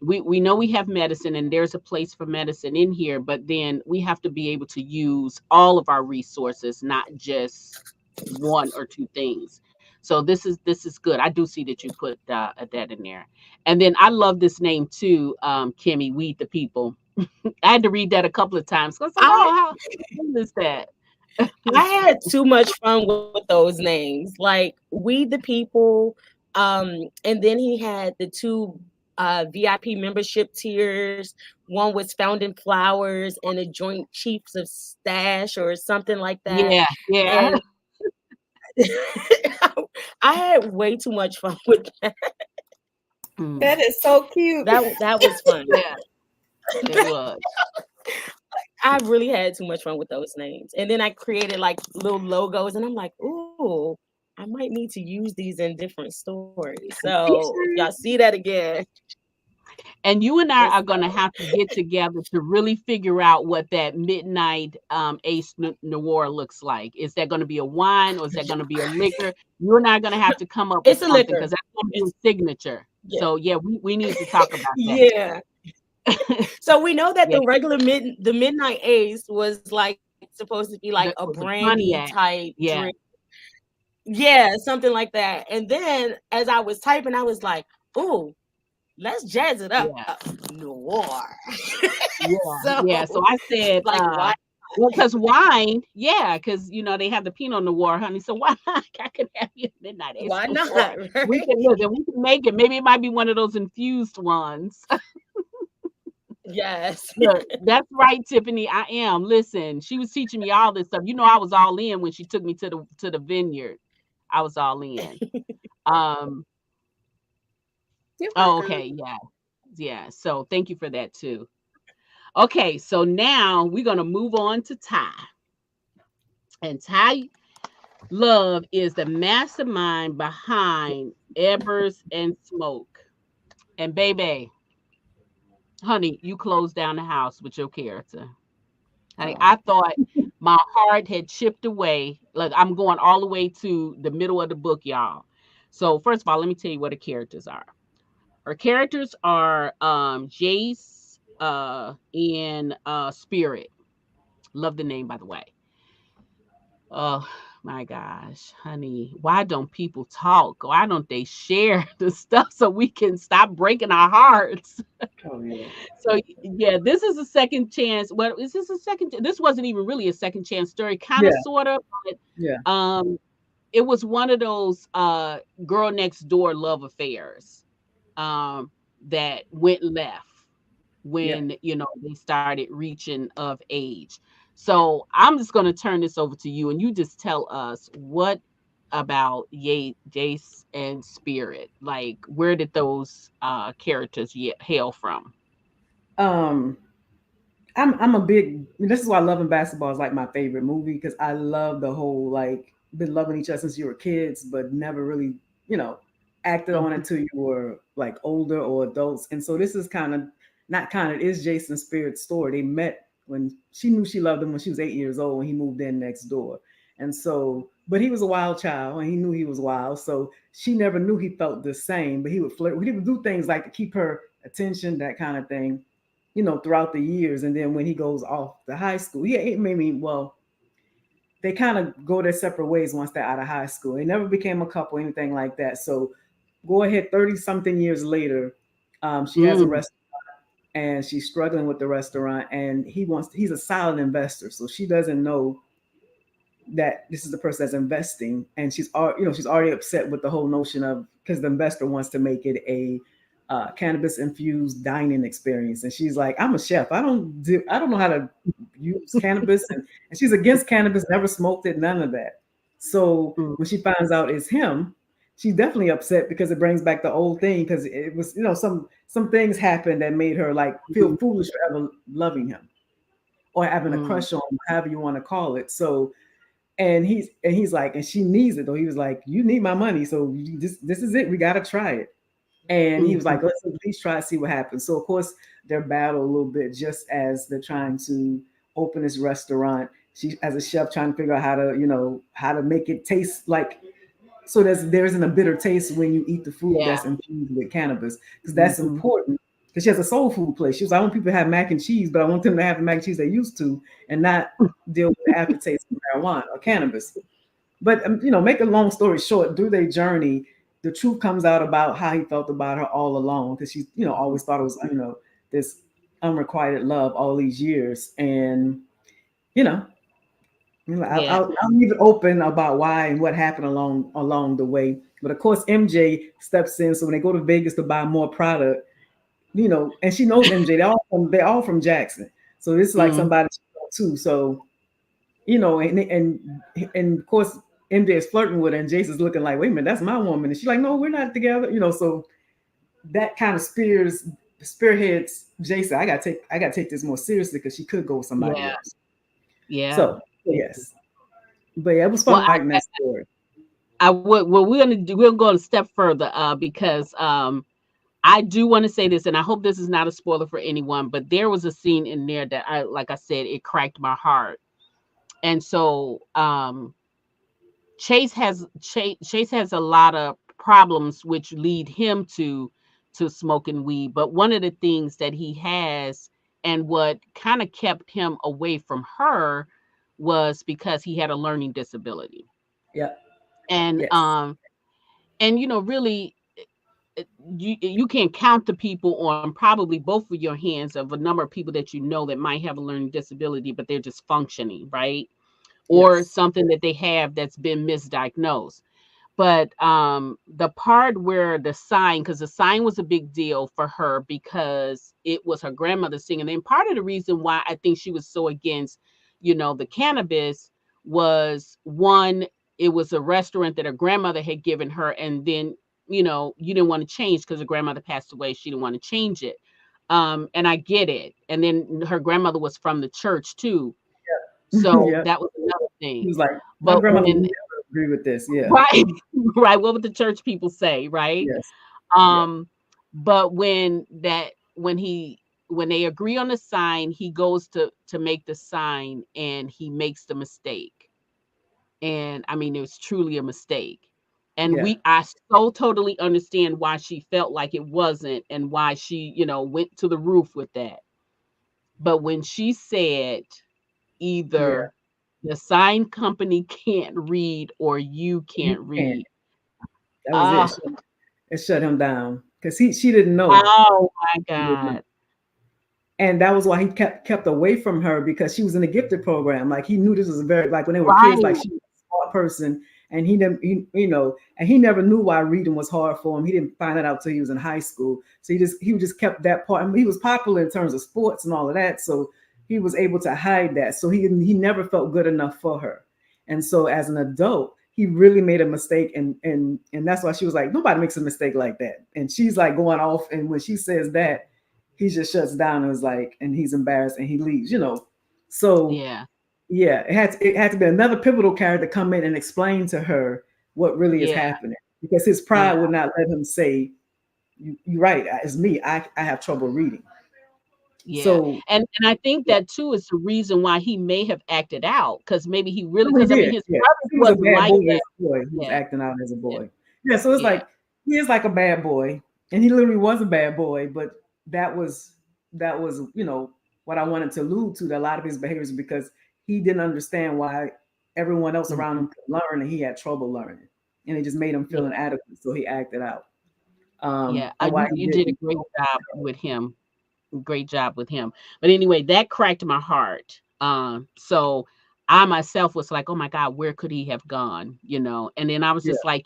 we know we have medicine and there's a place for medicine in here, but then we have to be able to use all of our resources, not just one or two things. So this is good. I do see that you put that in there. And then I love this name too, Kimmy, Weed the People. I had to read that a couple of times. I was like, I oh, how cool is that? I had too much fun with those names, like We the People, and then he had the two VIP membership tiers. One was Founding Flowers and a Joint Chiefs of Stash or something like that. Yeah, yeah. And I had way too much fun with that. Mm, That is so cute. That was fun. yeah, it was. I really had too much fun with those names. And then I created like little logos, and I'm like, ooh, I might need to use these in different stories. So if y'all see that again, And you and I it's are going to have to get together to really figure out what that midnight Ace Noir looks like. Is that going to be a wine, or is that going to be a liquor? You and I are going to have to come up it's with a something, liquor. because that's going to be It's a signature. yeah. So yeah, we need to talk about that. Yeah. So we know that Yeah, the Midnight Ace was like supposed to be like a that was a brandy cognac. type drink. Yeah, Yeah, something like that. And then as I was typing, I was like, ooh, let's jazz it up. yeah, Noir. yeah, yeah. So So I said, like why well, because wine, yeah, because they have the Pinot Noir, honey. So why not? I can have you midnight Ace why not? Noir. We Right? can look and we can make it. Maybe it might be one of those infused ones. Yes. Look, that's right, Tiffany. I am. Listen, she was teaching me all this stuff. I was all in when she took me to the vineyard. I was all in. Um. You're Oh, welcome. okay. Yeah. Yeah. So thank you for that too. Okay. So now we're gonna move on to Ty. And Ty Love is the mastermind behind Evers and Smoke. And baby, honey, you closed down the house with your character. Honey, Oh, I thought my heart had chipped away. Like, I'm going all the way to the middle of the book, y'all. So first of all, let me tell you what the characters are. Our characters are Jace and Spirit. Love the name, by the way. Oh my gosh, honey, why don't people talk? Why don't they share the stuff so we can stop breaking our hearts? oh yeah, So yeah, this is a second chance. Well, is this a second? This wasn't even really a second chance story, kind of, yeah, sort of, yeah. but it was one of those girl next door love affairs um, that went left Yeah. when they started reaching of age. So I'm just going to turn this over to you, and you just tell us what about Jace and Spirit. Like, where did those characters hail from? Um, I'm a big. This is why Loving Basketball is like my favorite movie because I love the whole like been loving each other since you were kids, but never really you know acted on Mhm. it till you were like older or adults. And so this is kind of not kind of is Jason Spirit's story. They met when she knew she loved him when she was 8 years old when he moved in next door. And so, but he was a wild child and he knew he was wild. So she never knew he felt the same, but he would flirt. He would do things like to keep her attention, that kind of thing, throughout the years. And then when he goes off to high school, yeah, it made me, well, they kind of go their separate ways once they're out of high school. They never became a couple, anything like that. So go ahead, 30 something years later, she has a Mm, restaurant and she's struggling with the restaurant and he's a silent investor. So she doesn't know that this is the person that's investing, and she's already upset with the whole notion of, because the investor wants to make it a cannabis infused dining experience, and she's like, I'm a chef, I don't know how to use cannabis, and she's against cannabis, never smoked it, none of that. So Mm, when she finds out it's him, she's definitely upset because it brings back the old thing, because it was, some things happened that made her like feel mm, foolish for ever loving him or having a mm, crush on him, however you want to call it. So and he's like, and she needs it though. He was like, you need my money, so this is it. We got to try it. And he was mhm. like, let's at least try to see what happens. So of course they're battle a little bit just as they're trying to open this restaurant. She, as a chef, trying to figure out how to make it taste like, so there isn't a bitter taste when you eat the food Yeah. that's infused with cannabis, because that's Mhm. important. Because she has a soul food place. She was, I want people to have mac and cheese, but I want them to have the mac and cheese they used to, and not deal with the aftertaste of marijuana or cannabis. But make a long story short, through their journey, the truth comes out about how he felt about her all along, because she, always thought it was, this unrequited love all these years, and you know, Yeah. I'll leave it open about why and what happened along the way. But of course, MJ steps in. So when they go to Vegas to buy more product, and she knows MJ. They're all from Jackson, so this is like Mm, somebody she knows too. So and of course, MJ is flirting with her, and Jason's looking like, wait a minute, that's my woman, and she's like, no, we're not together. So that kind of spearheads Jason. I gotta take this more seriously, because she could go with somebody yeah. else. Yeah. So yes, but yeah, it was Well, fun writing that story. I would. Well, we're gonna go a step further, because I do want to say this, and I hope this is not a spoiler for anyone. But there was a scene in there that like I said, it cracked my heart. And so Chase has a lot of problems which lead him to smoking weed. But one of the things that he has, and what kind of kept him away from her, was because he had a learning disability. Yeah. And Yes. really, you can count the people on probably both of your hands of a number of people that you know that might have a learning disability, but they're just functioning, right? Or Yes. something that they have that's been misdiagnosed. But the part where the sign, because the sign was a big deal for her because it was her grandmother singing. And part of the reason why I think she was so against, the cannabis, was one, it was a restaurant that her grandmother had given her, and then you didn't want to change because her grandmother passed away. She didn't want to change it. And I get it. And then her grandmother was from the church too, so Yeah. that was another He thing. was like, my But grandmother would when never agree with this. Yeah. right, right, what would the church people say, right? Yes. Yeah. Um, but when they agree on the sign, he goes to make the sign, and he makes the mistake. And I mean, it was truly a mistake. And Yeah. I so totally understand why she felt like it wasn't, and why she, went to the roof with that. But when she said, Yeah. either the sign company can't read or you You can't can. read. That was it. Ah, It shut him down, because she didn't know. oh my She didn't know. God. And that was why he kept away from her, because she was in a gifted program. Like, he knew this was a very, like, when they were kids, like, Right. she was a smart person, and he never and he never knew why reading was hard for him. He didn't find that out till he was in high school. So he just kept that part. I mean, he was popular in terms of sports and all of that, so he was able to hide that. So he never felt good enough for her. And so as an adult, he really made a mistake, and that's why she was like, nobody makes a mistake like that. And she's like going off, and when she says that, he just shuts down and is like, and he's embarrassed and he leaves. So Yeah. yeah, it had to be another pivotal character come in and explain to her what really is Yeah. happening, because his Yeah. pride would not let him say, you're right, it's me, I have trouble reading. Yeah. So And I think yeah, that too is the reason why he may have acted out, because maybe he really, no, he because I mean did. his Yeah, brothers he was a wasn't bad like boy as that. a boy. He was Yeah. acting out as a Yeah. boy. Yeah, so it's Yeah. like he is like a bad boy, and he literally was a bad boy. But that was what I wanted to allude to. That a lot of his behaviors, because he didn't understand why everyone else around Mhm. him could learn and he had trouble learning, and it just made him Yeah. feel inadequate. So he acted out. Yeah. And why he You did a didn't. great job with him. Great job with him. But anyway, that cracked my heart. So I myself was like, oh my God, where could he have gone? And then I was Yeah. just like,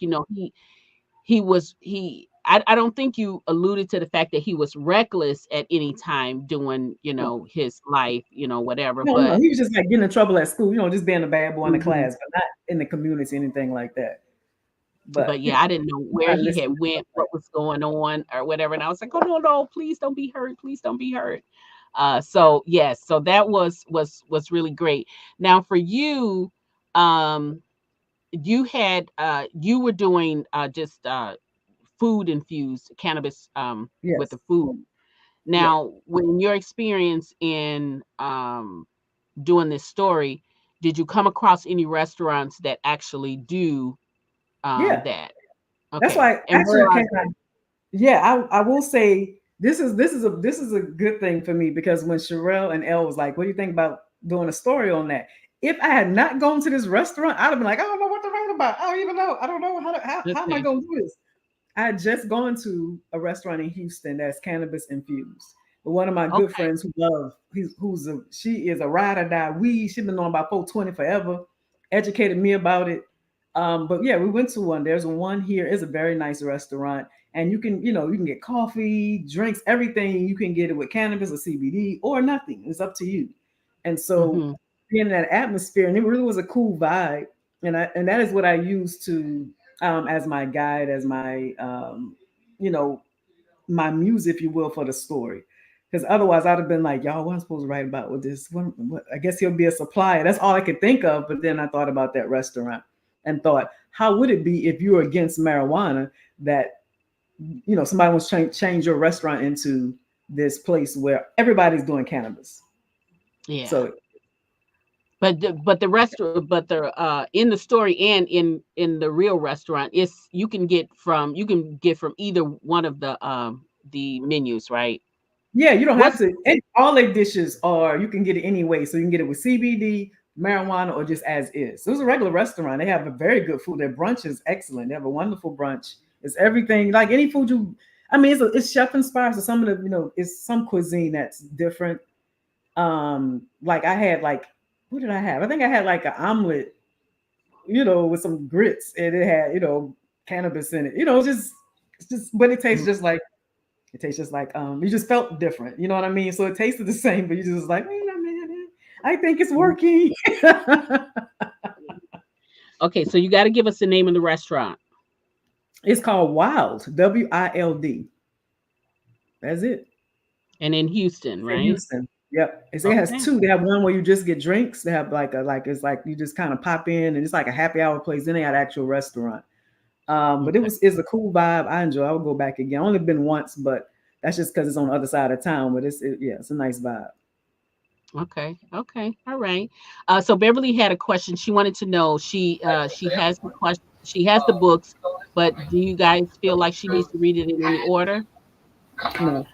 I don't think you alluded to the fact that he was reckless at any time doing, No, his life, whatever. no, no. But He was just like getting in trouble at school, just being a bad boy in the Mhm. class, but not in the community, anything like that. but But yeah, I didn't know where not he listening had to stuff went, like what was going on or whatever. And I was like, oh no, please don't be hurt. Please don't be hurt. So yes, so that was really great. Now for you, um, you were doing just food infused cannabis with yes, the food. yeah, Now, when your experience in doing this story, did you come across any restaurants that actually do yeah. that? That's Okay. why And actually where I are came. Yeah, I will say this is a good thing for me because when Sherelle and Elle was like, "What do you think about doing a story on that?" If I had not gone to this restaurant, I'd have been like, "I don't know what to write about. I don't even know. I don't know they? how am I Okay. going to do this." I had just gone to a restaurant in Houston that's cannabis infused. But one of my good Okay. friends she is a ride or die weed. She's been knowing about 420 forever, educated me about it. But yeah, we went to one. There's one here. It's a very nice restaurant. And you can get coffee, drinks, everything. You can get it with cannabis or CBD or nothing. It's up to you. And so Hmm. being in that atmosphere, and it really was a cool vibe. And that is what I used to as my guide, as my you know, my muse, if you will, for the story. Because otherwise, I'd have been like, "Y'all, what am I supposed to write about with this? What? I guess he'll be a supplier." That's all I could think of. But then I thought about that restaurant and thought, how would it be if you were against marijuana? That somebody wants to change your restaurant into this place where everybody's doing cannabis. Yeah. So But the in the story and in the real restaurant, it's you can get from either one of the menus, right? yeah, you don't have What's to. And all their dishes are you can get it anyway. So you can get it with CBD, marijuana, or just as is. So it's a regular restaurant. They have a very good food. Their brunch is excellent. They have a wonderful brunch. It's everything like any food you. I mean, it's chef inspired. So some of the it's some cuisine that's different. Like I had like what did I have? I think I had like an omelet, with some grits, and it had cannabis in it. It's just, but it tastes just like you just felt different. You know what I mean? So it tasted the same, but you just like, wait a minute, I think it's working. okay? So you got to give us the name of the restaurant, It's called Wild, WILD. That's it. and in Houston, In right? Houston. Yep. It has Okay. two. They have one where you just get drinks. They have like it's like you just kind of pop in and it's like a happy hour place. Then they had an actual restaurant. But Okay. it's a cool vibe. I enjoy. I would go back again. Only been once, but that's just because it's on the other side of town. But yeah, it's a nice vibe. Okay. Okay. All right. So Beverly had a question. She wanted to know. She has the question. She has the books, but do you guys feel like she needs to read it in any order? No,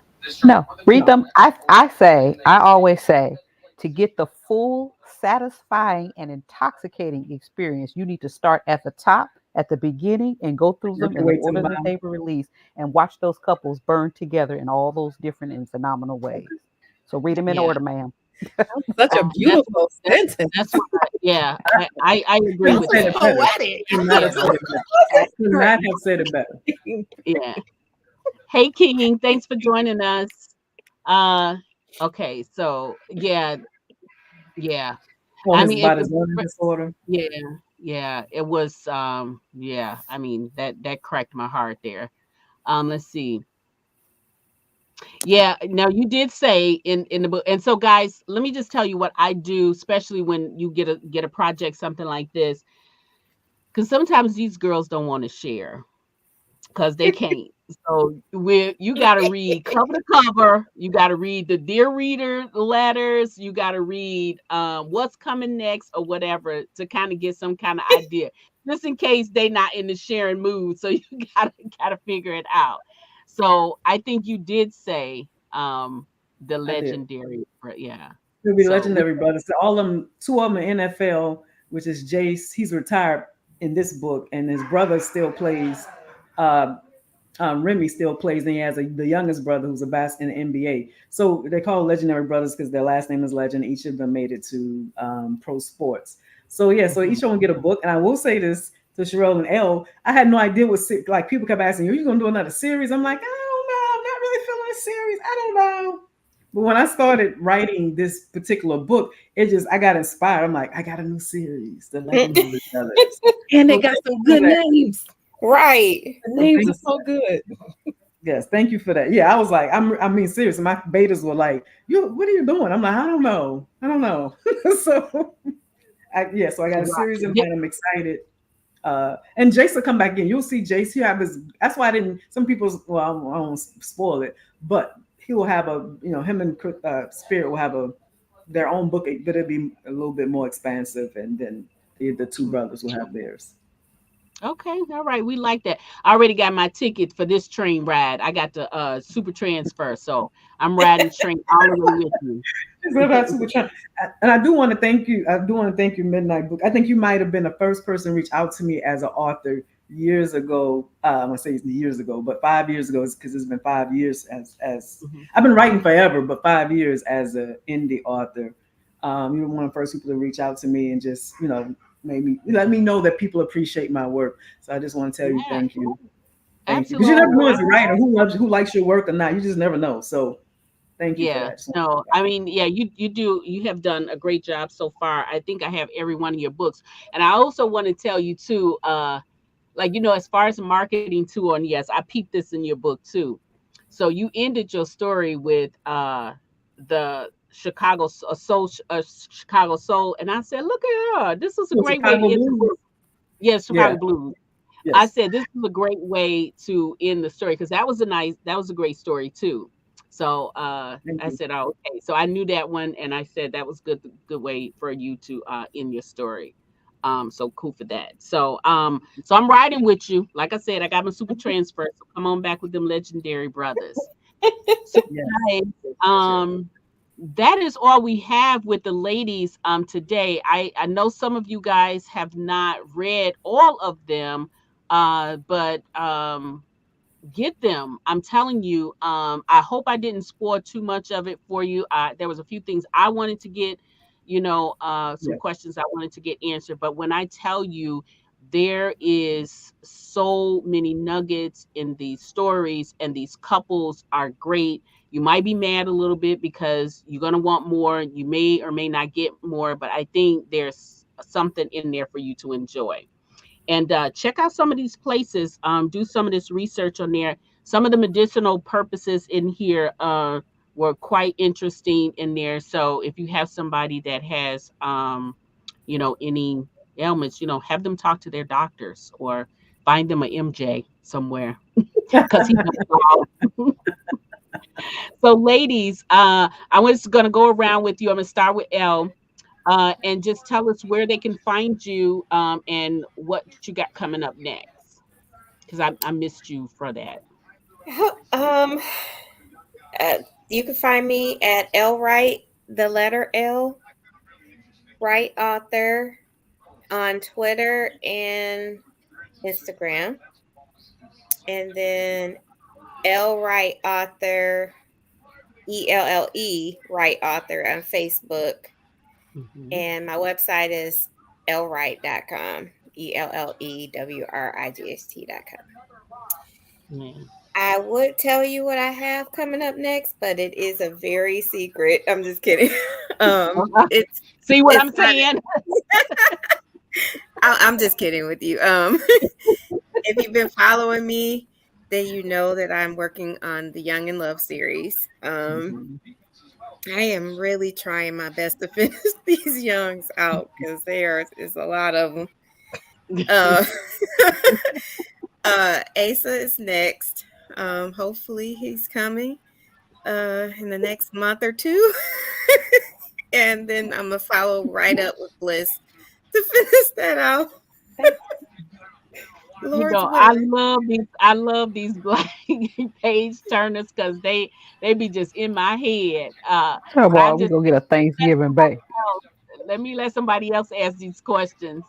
No, read no. them. I always say, to get the full, satisfying, and intoxicating experience, you need to start at the top, at the beginning, and go through Work them your in the way to the order that bottom. they were released and watch those couples burn together in all those different and phenomenal ways. So read them in Yeah. order, ma'am. Such a That's beautiful that's sentence. that's what yeah, I agree Couldn't with have said That was it that. better. poetic. Could not Yeah. have said it better. Could Great. not have said it better. Yeah. Hey King, thanks for joining us. Uh okay, so yeah. Oh, I his mean it about was his learning disorder. yeah, yeah. It was yeah, I mean that cracked my heart there. Let's see. Yeah, now you did say in the book, and so guys, let me just tell you what I do, especially when you get a project something like this, because sometimes these girls don't want to share because they can't. So you got to read cover to cover. You got to read the dear reader letters. You got to read what's coming next or whatever to kind of get some kind of idea, just in case they not in the sharing mood. So you gotta figure it out. So I think you did say the I did. legendary, yeah. He'll be So we legendary brothers. So all of them, two of them in NFL, which is Jace. He's retired in this book, and his brother still plays. Uh, Remy still plays, and he has the youngest brother who's a bass in the NBA. So they call legendary brothers because their last name is Legend. Each of them made it to pro sports. So yeah, so Mhm. each one get a book. And I will say this to Sherelle and Elle, I had no idea what like people kept asking you, are you gonna do another series? I'm like, I don't know, I'm not really feeling a series. I don't know. But when I started writing this particular book, it just I got inspired. I'm like, I got a new series, The Legendary Brothers. And they So got thank some you for good that. names. Right. The So names thank are so good. Yes, thank you for that. Yeah, I was like, I mean, seriously, my betas were like, "You, what are you doing?" I'm like, I don't know. So, yeah, so I got a Right. series in Yeah. mind. I'm excited. And Jace will come back in. You'll see Jace. He have his. That's why I didn't. Some people's. Well, I won't spoil it, but he will have a. You know, him and Spirit will have a their own book, but it'll be a little bit more expansive, and then the two brothers will have theirs. Okay, all right. We like that. I already got my ticket for this train ride. I got the super transfer, so I'm riding train all the way with you. So that's what we're trying. And I do want to thank you. I do want to thank you, Midnight Book. I think you might have been the first person to reach out to me as an author years ago. I'm gonna say it's years ago, but 5 years ago, because it's been 5 years as Mhm. I've been writing forever, but 5 years as an indie author. You were one of the first people to reach out to me and just made me let me know that people appreciate my work. So I just want to tell you Yeah, thank you, thank you, because you absolutely. never No, know as a writer who loves who likes your work or not. You just never know. So thank you for yeah, that. Just want to say no. that. I mean, yeah, you have done a great job so far. I think I have every one of your books, and I also want to tell you too. Like as far as marketing too, on yes, I peeped this in your book too. So you ended your story with the Chicago Soul, and I said, look at her. This is a So great way to Chicago end the Blues. book. Yes, Yeah. Chicago Blues. I Yes. said this is a great way to end the story because that was a great story too. So Thank I you. said, oh, okay. So I knew that one, and I said that was good way for you to end your story. So cool for that. So I'm riding with you. Like I said, I got my super transfer. So come on back with them legendary brothers. So Yes. guys, For sure. that is all we have with the ladies today. I know some of you guys have not read all of them, but get them. I'm telling you. I hope I didn't spoil too much of it for you. There was a few things I wanted to get, some Yes. questions I wanted to get answered. But when I tell you, there is so many nuggets in these stories, and these couples are great. You might be mad a little bit because you're gonna want more. You may or may not get more, but I think there's something in there for you to enjoy. And check out some of these places. Do some of this research on there. Some of the medicinal purposes in here were quite interesting in there. So if you have somebody that has, any ailments, have them talk to their doctors or find them a MJ somewhere because he knows all. So, ladies, I was going to go around with you. I'm going to start with Elle. And just tell us where they can find you and what you got coming up next. Because I missed you for that. um, uh, you can find me at L Wright, the letter L, Wright author on Twitter and Instagram, and then L Wright author, Wright author on Facebook, Hmm. and my website is lwright.com, ELLEWRIGST.com. Yeah. I would tell you what I have coming up next, but it is a very secret. I'm just kidding. It's See what it's I'm not. saying? I'm just kidding with you. If you've been following me, then you know that I'm working on the Young in Love series. Mhm. I am really trying my best to finish these youngs out because there is a lot of them. Uh, Asa is next. Hopefully he's coming in the next month or two. And then I'm gonna follow right up with Bliss to finish that out. Lord's willing. I love these black page turners because they be just in my head. Come But I on, we just gonna get a Thanksgiving bake. let me let somebody else ask these questions.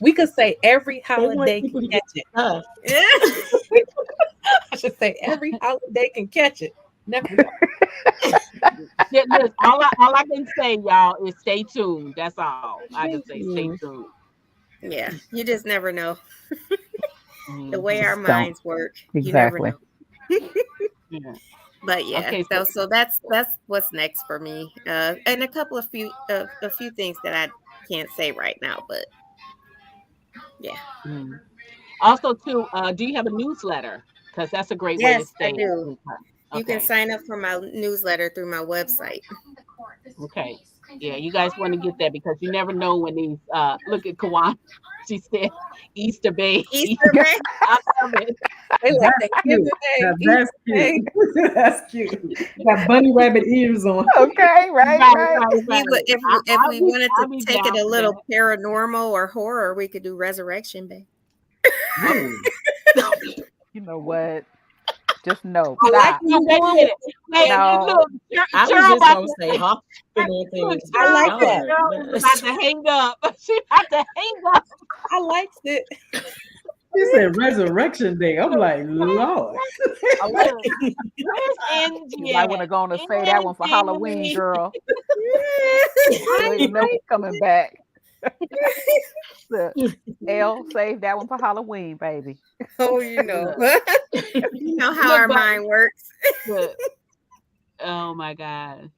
We could say every They want holiday can people to get catch it. stuff. I should say every holiday can catch it. Never know. Yeah, look, all I can say, y'all, is stay tuned. That's all I can Thank say. Stay you. tuned. Yeah, you just never know. The way Hmm. our Just don't. minds work, you never Exactly. know. Yeah. But yeah, Okay. So, so that's what's next for me. And a couple of a few things that I can't say right now, but yeah. mm. Also, too, do you have a newsletter? Because that's a great way to Yes, I stay do. in touch. You can Okay. sign up for my newsletter through my website. Okay. Yeah, you guys want to get that because you never know when these look at Kawan. She said Easter baby. Easter Bay. I love it. They like That's cute. Thanksgiving Day, Now, Easter that's Day. cute. That's cute. Got bunny rabbit ears on. Okay, right, Right, right. right, right. If we wanted to I'll be take it down a for little that. paranormal or horror, we could do Resurrection Bay. Oh, You know what? Just no. I like Stop. where no, you wait a going with minute. this, Wait, Bill. No. look, I was Cheryl just about gonna to say hopping on look, things I is like that. Cheryl is darn. about to hang up. She about to hang up. I liked it. She said Resurrection Day. I'm Look, like, Lord. I like look, where's you Angie might at? want to go on and say that one for Halloween, Angie. girl. I So you know like it's coming back. Look, L, save that one for Halloween, baby. Oh, you know. Look, You know how look, our but mind works. look. Oh my God.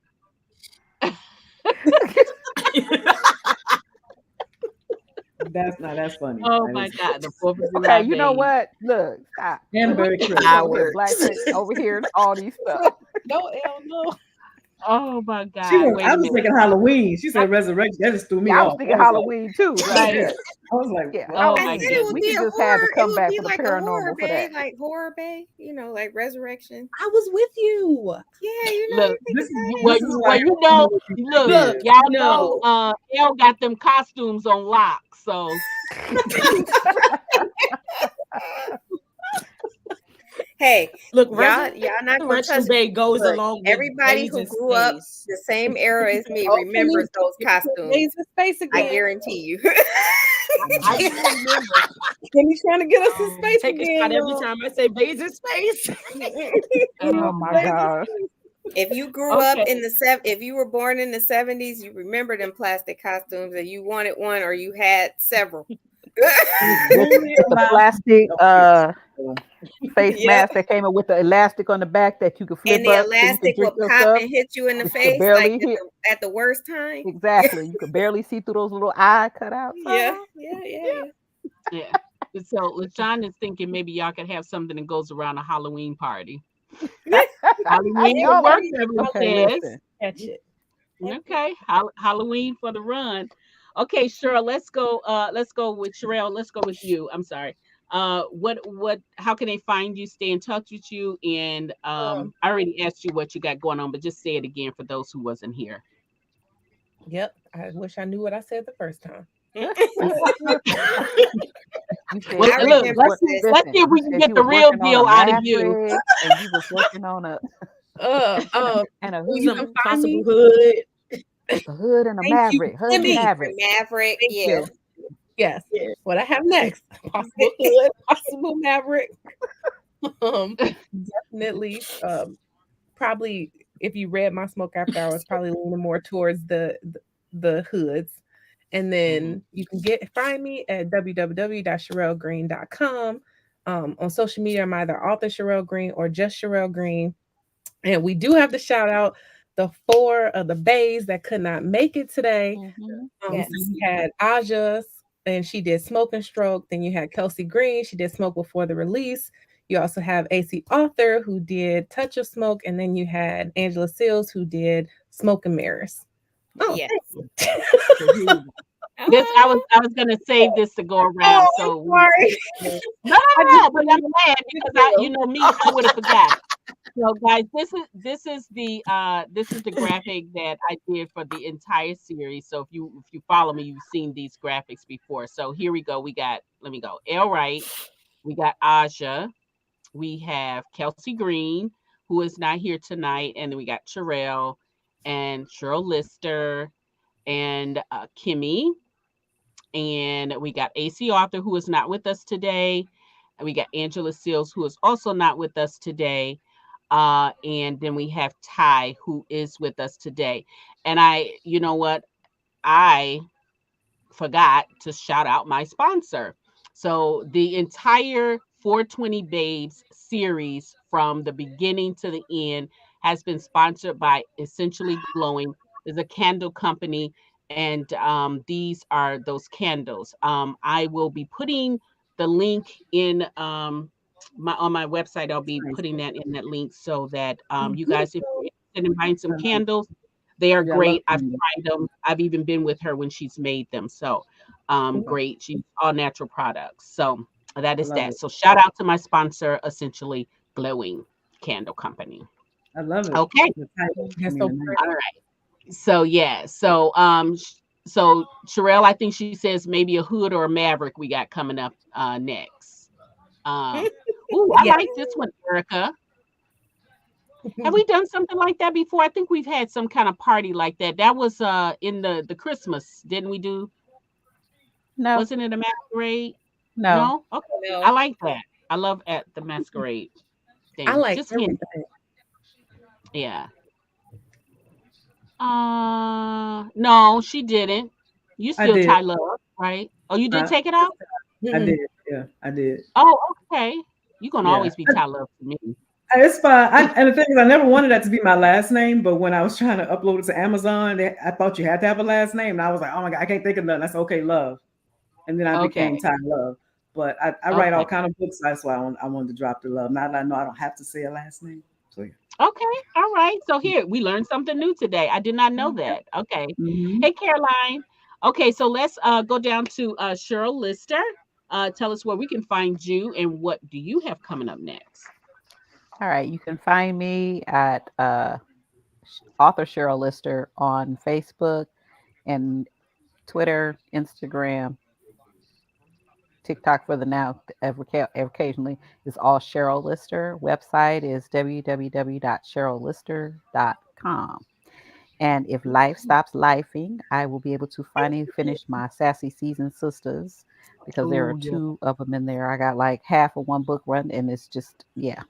That's funny. Oh That my is God. The 4th of Okay, July you know babe. what? Look, stop. and Look, very you crisp. over here, black Fireworks. over here, and all these stuff. no L no. Oh my God. Wait I a was minute. thinking Halloween. She I, said Resurrection. That just threw me Yeah, I was off. thinking Halloween too. Like, right. yeah, I was like, yeah, what? Oh I my said Halloween. it would goodness. We be could a just have to horror. It come would back be for the like a horror paranormal for bay, that. like horror bay, like resurrection. I was with you. Yeah, Look, you think This is well, this about is you, why well, I you don't know know, what you think look, it Look, is. y'all know, no. Elle got them costumes on lock. So, it. Hey, Look, y'all not gonna touch Resurrection it. Bay goes Look, along with everybody Baes who in grew up Space. the same era as me Oh, Penny, remembers those you put costumes. Baes in space I again. guarantee you. I do remember. Penny's trying to get us in Oh, space Take a again, shot every y'all. time I say Baes in Space. Oh oh my my. gosh. If you grew up Okay. in if you were born in the 70s, you remember them plastic costumes and you wanted one or you had several. With Only with the allowed plastic to face Yep. mask that came up with the elastic on the back that you could And flip the up so you could elastic drink will your pop stuff, and hit you in the but you could face like barely hear. at the worst time. Exactly. You could barely see through those little eye cutouts. Yeah, Uh-huh. yeah. Yeah. So, LaShawn is thinking maybe y'all could have something that goes around a Halloween party. Halloween for Y'all work, are Beverly okay. says. Listen, Catch it. Okay. Halloween for the run. Okay, Cheryl, let's go. Let's go with Sherelle. Let's go with you. I'm sorry. How can they find you, stay in touch with you? And I already asked you what you got going on, but just say it again for those who wasn't here. Yep. I wish I knew what I said the first time. you said Well, I you look, was remember work. this. let's Listen, see if you we can said get you the was real working on a deal out of you. maverick, and you was working on a Uh, um, and a you hood, can Some find possible me. hood. a hood and a Thank you, maverick, hood and Timmy. maverick. Maverick, Thank yeah. you. Yes. Yeah. What I have next? Possible hood, possible maverick. Um, definitely. Probably if you read my smoke after hours, probably leaning more towards the hoods. And Mhm. then you can find me at www.sherellegreen.com. On social media, I'm either author Sherelle Green or just Sherelle Green. And we do have to shout out the four of the bays that could not make it today. Mhm. Yes. So you had Aja, and she did Smoke and Stroke. Then you had Kelsey Green, she did Smoke Before the Release. You also have AC Author, who did Touch of Smoke. And then you had Angela Seals, who did Smoke and Mirrors. Oh, Yes. thanks. So here we go. This I was gonna save this to go around. Oh, I'm So sorry. no, I no, just no. But I'm glad because you know me, I would have forgot. So guys, this is the graphic that I did for the entire series. So if you follow me, you've seen these graphics before. So here we go. We got let me go. L Wright, we got Aja, we have Kelsey Green, who is not here tonight, and then we got Terrell and Cheryl Lister and Kimmy And we got AC Arthur, who is not with us today. And we got Angela Seals, who is also not with us today. And then we have Ty, who is with us today. And you know what? I forgot to shout out my sponsor. So the entire 420 Babes series from the beginning to the end has been sponsored by Essentially Glowing. Is a candle company, and these are those candles. I will be putting the link in my on my website. I'll be Nice. putting that in that link so that you guys, if you're Beautiful. interested in buying some I like candles, they are Yeah, I love great. I've candy. tried them. I've even been with her when she's made them. So, Okay. great. She's all natural products. So that I is love that. it. So shout out to my sponsor, Essentially Glowing Candle Company. I love it. Okay. The title, I That's mean, so the name. All right. So yeah. So Sherelle, I think she says maybe a hood or a maverick we got coming up next. Um, ooh, I yeah. like this one, Erica. Have we done something like that before? I think we've had some kind of party like that. That was in the Christmas, didn't we do? No, Wasn't it a masquerade? no. No? Okay. I No. like that. I love at the masquerade I things. like Just hint. everything. Yeah. No, she didn't. You I still did. Ty Love, right? Oh, you did Uh, take it out? I Mhm. did. Yeah, I did. Oh, okay. You're gonna Yeah. always be Ty Love to me. It's fine. And the thing is, I never wanted that to be my last name, but when I was trying to upload it to Amazon, I thought you had to have a last name. And I was like, oh my God, I can't think of nothing. That's okay, love. And then I became Okay. Ty Love. But I write all Okay. kind of books. That's why I wanted to drop the love. Now that I know I don't have to say a last name. So yeah. Okay. All right. So here we learned something new today. I did not know that. Okay. Mm-hmm. Hey, Caroline. Okay, so let's go down to Cheryl Lister. Tell us where we can find you and what do you have coming up next? All right, you can find me at author Cheryl Lister on Facebook and Twitter, Instagram, TikTok for the now. Occasionally, is all Cheryl Lister. Website is www.cheryllister.com. And if life stops lifing, I will be able to finally finish my Sassy Season Sisters because there are Oh, yeah. two of them in there. I got like half of one book run, and it's just, yeah,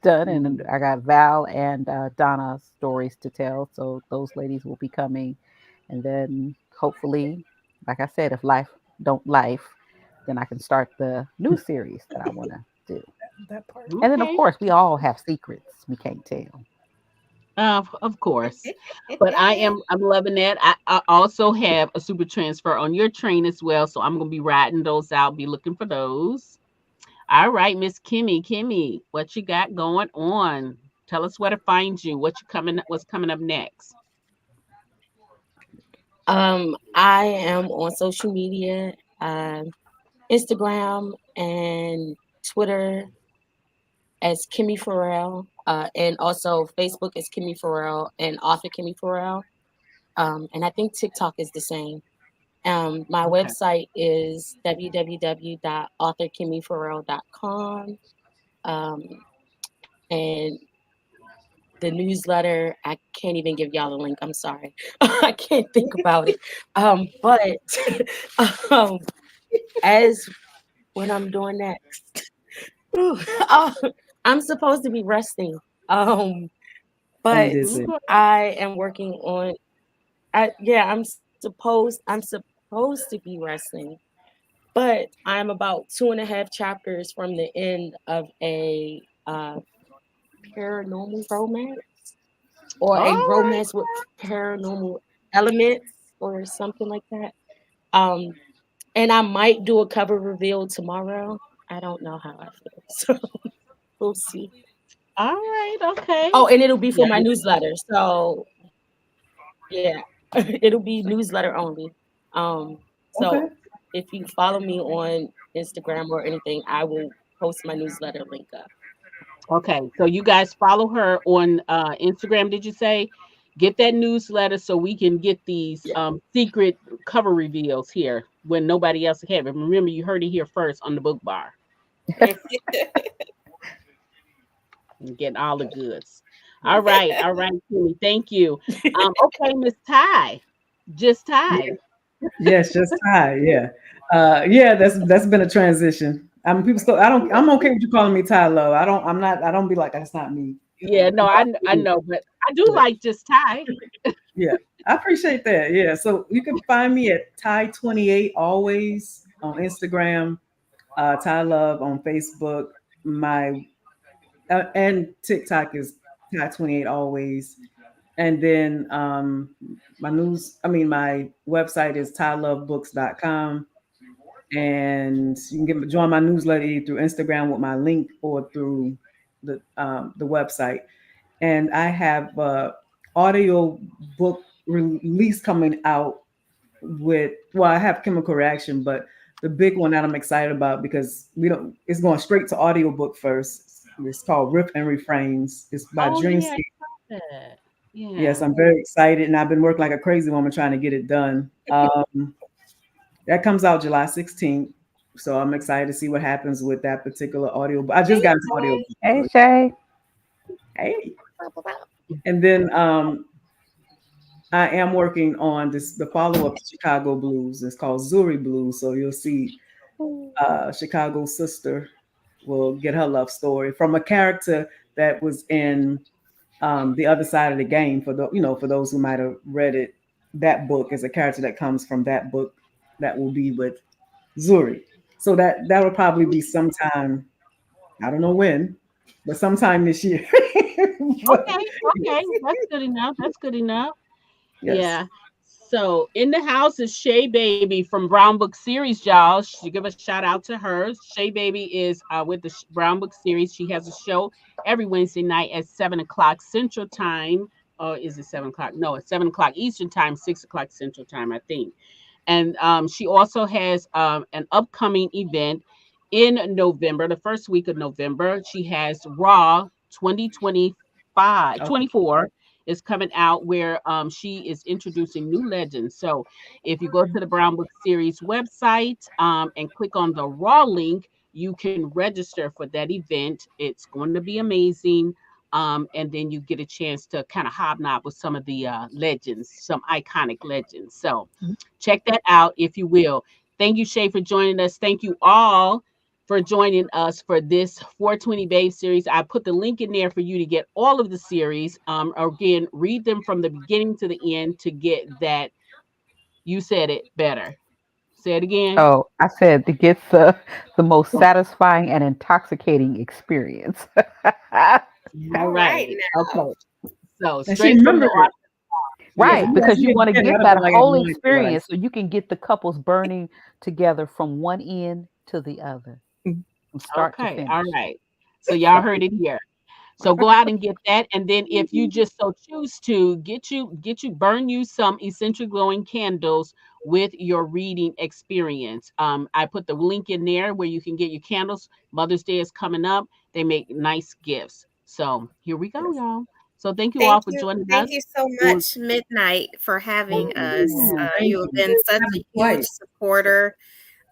done. And Mm-hmm. I got Val and Donna stories to tell. So those ladies will be coming. And then hopefully, like I said, if life don't life, then I can start the new series that I want to do. That part. And then, of Okay. course, we all have secrets we can't tell. Of course. But I'm loving that. I also have a super transfer on your train as well. So I'm gonna be riding those out, be looking for those. All right, Miss Kimmy. Kimmy, what you got going on? Tell us where to find you. What's coming up next? I am on social media, Instagram and Twitter as Kimmy Farrell, and also Facebook as Kimmy Farrell and author Kimmy Farrell. And I think TikTok is the same. My Okay. website is www.authorkimmyfarrell.com. Um, and the newsletter, I can't even give y'all the link. I'm sorry. I can't think about it. But um, as what I'm doing next, oh, I'm supposed to be resting. Um, Oh, you but did say. Okay. I am working on. Yeah, I'm supposed to be resting, but I'm about 2.5 chapters from the end of a paranormal romance or All a right. romance with paranormal elements or something like that. Um, and I might do a cover reveal tomorrow. I don't know how I feel, so we'll see. All right. Okay. Oh, and it'll be for Yeah. my newsletter. So yeah, it'll be newsletter only. So Okay. if you follow me on Instagram or anything, I will post my newsletter link up. Okay, so you guys follow her on Instagram, did you say? Get that newsletter so we can get these Yeah. secret cover reveals here when nobody else have it. Remember, you heard it here first on the book bar and get all the goods. All right, Kimmy, thank you. Okay, Miss Ty, just Yeah. Ty. Yes, just Ty. Yeah, yeah. That's been a transition. I mean, people still. I don't. I'm okay with you calling me Ty Love. I don't. I'm not. I don't be like that's not me. Yeah, no, I know, but I do Yeah, like just Ty. yeah. I appreciate that. Yeah. So you can find me at Ty28 always on Instagram. Ty Love on Facebook. My and TikTok is Ty28 always. And then my website is tylovebooks.com. And you can join my newsletter either through Instagram with my link or through the website. And I have audio book release coming out with, well, I have Chemical Reaction, but the big one that I'm excited about because we don't it's going straight to audiobook first. It's called Rip and Refrains. It's by Oh Dream. yeah, I saw that. Yes, Yeah. I'm very excited, and I've been working like a crazy woman trying to get it done. That comes out July 16th, so I'm excited to see what happens with that particular audio. But I just Hey, got into audio. Hey, Shay. Hey, Jay. and then I am working on the follow up to Chicago Blues. It's called Zuri Blues, so you'll see Chicago's sister will get her love story from a character that was in the other side of the game for for those who might have read it. That book is a character that comes from that book that will be with Zuri. So that will probably be sometime, I don't know when, but sometime this year. But Okay, okay, that's good enough. That's good enough. yes. Yeah. So in the house is Shay Baby from Brown Book Series, y'all. She give a shout out to her. Shay Baby is with the Brown Book Series. She has a show every Wednesday night at 7 o'clock Central Time. Or is it 7 o'clock? No, it's 7 o'clock Eastern Time, 6 o'clock Central Time, I think. And she also has an upcoming event in November, the first week of November. She has Raw 2025 Okay. 24 is coming out where she is introducing new legends. So if you go to the Brown Book Series website and click on the Raw link, you can register for that event. It's going to be amazing. And then you get a chance to kind of hobnob with some of the legends, some iconic legends. So check that out if you will. Thank you, Shay, for joining us. Thank you all for joining us for this 420 Babe series. I put the link in there for you to get all of the series. Again, read them from the beginning to the end to get that. You said it better. Say it again. Oh, I said to get the most satisfying and intoxicating experience. All All right right. now. Okay. So And she straight from the remembered it. yeah. If Right, you ask because you me want to again, get that'd have that been like at whole night, like, experience so you can get the couples burning together from one end to the other, from start to Okay. All finish. right. So y'all heard it here. So go out and get that. And then if you just so choose to burn you some essential glowing candles with your reading experience. I put the link in there where you can get your candles. Mother's Day is coming up. They make nice gifts. So here we go, yes. y'all. So thank you all for joining Thank us. you so It was much, Midnight, for having us. Ooh, thank You have you. been such Happened a huge twice. supporter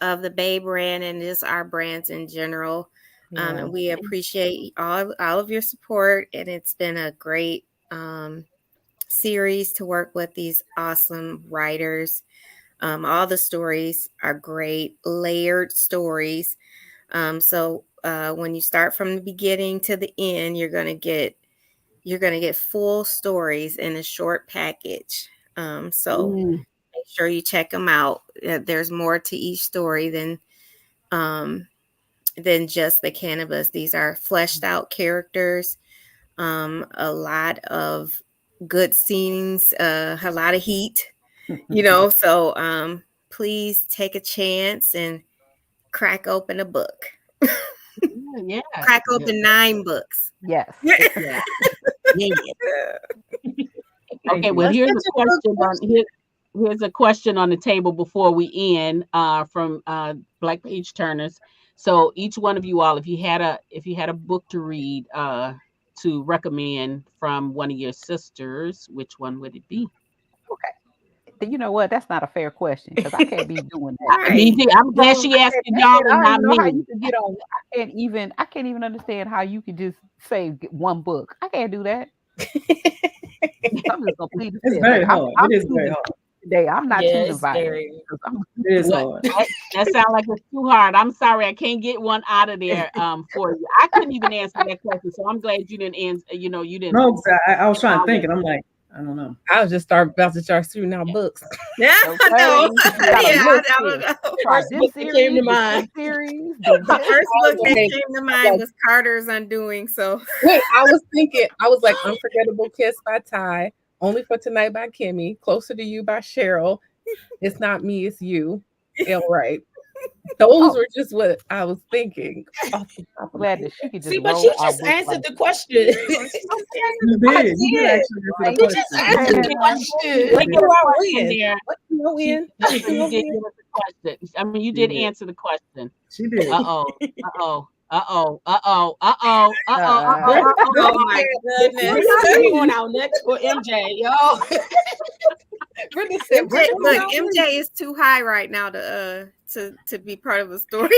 of the Bay brand and just our brands in general. Yeah. And we appreciate all of your support. And it's been a great series to work with these awesome writers. All the stories are great, layered stories. So when you start from the beginning to the end, you're gonna get full stories in a short package. So mm, make sure you check them out. There's more to each story um, than just the cannabis. These are fleshed out characters. A lot of good scenes. A lot of heat. So please take a chance and crack open a book. yeah. Crack Yeah. open 9 books. Yes. Yeah. Yeah. Thank Okay, well, you. What's here's such a a good question on question? here's a question on the table before we end from Black Page Turners. So each one of you all, if you had a book to read to recommend from one of your sisters, which one would it be? You know what? That's not a fair question because I can't be doing that. Me Right. too. I'm glad she asked y'all I and don't not even know how me. you could get on. I can't even understand how you could just say one book. I can't do that. I'm just gonna plead the It's fifth. very hard. I'm It is very choosing hard. today. I'm not Yeah, choosing it's violence very. because I'm It is What hard. that sounds like it's too hard. I'm sorry, I can't get one out of there for you. I couldn't even answer that question, so I'm glad you didn't answer. You didn't. No, 'cause I was trying to I think, was. and I'm like, I don't know. I was just about to start shooting out books. Yeah, I know. okay. You got a Yeah, list I don't here. know. Try First this book that came to series, this mind. series, then The this. first I book was that like, came to I was mind like, was Carter's Undoing. So wait, I was thinking, I was like, Unforgettable Kiss by Ty, Only for Tonight by Kimmy, Closer to You by Cheryl, It's Not Me, It's You, L. Right. Those Oh, were just what I was thinking off the top of my glad head. that she could just See, but you roll our just book answered like the question. okay. You I did. You did did. actually answer the Right. You just question. answered You the did. And question. You What did. your Do I question win? there? What do I She win? so Do you I did win? give us a question. I mean, you She did did. answer the question. She did. Uh-oh. Uh-oh. Uh-oh. Uh-oh. Uh-oh. Uh-oh. uh, Brenda, Uh-oh. oh Brenda Uh-oh. my said, goodness. Brenda said he on Woo! our next for MJ, yo. Brenda said, MJ, Brenda on look, our next. MJ is too high right now to be part of a story.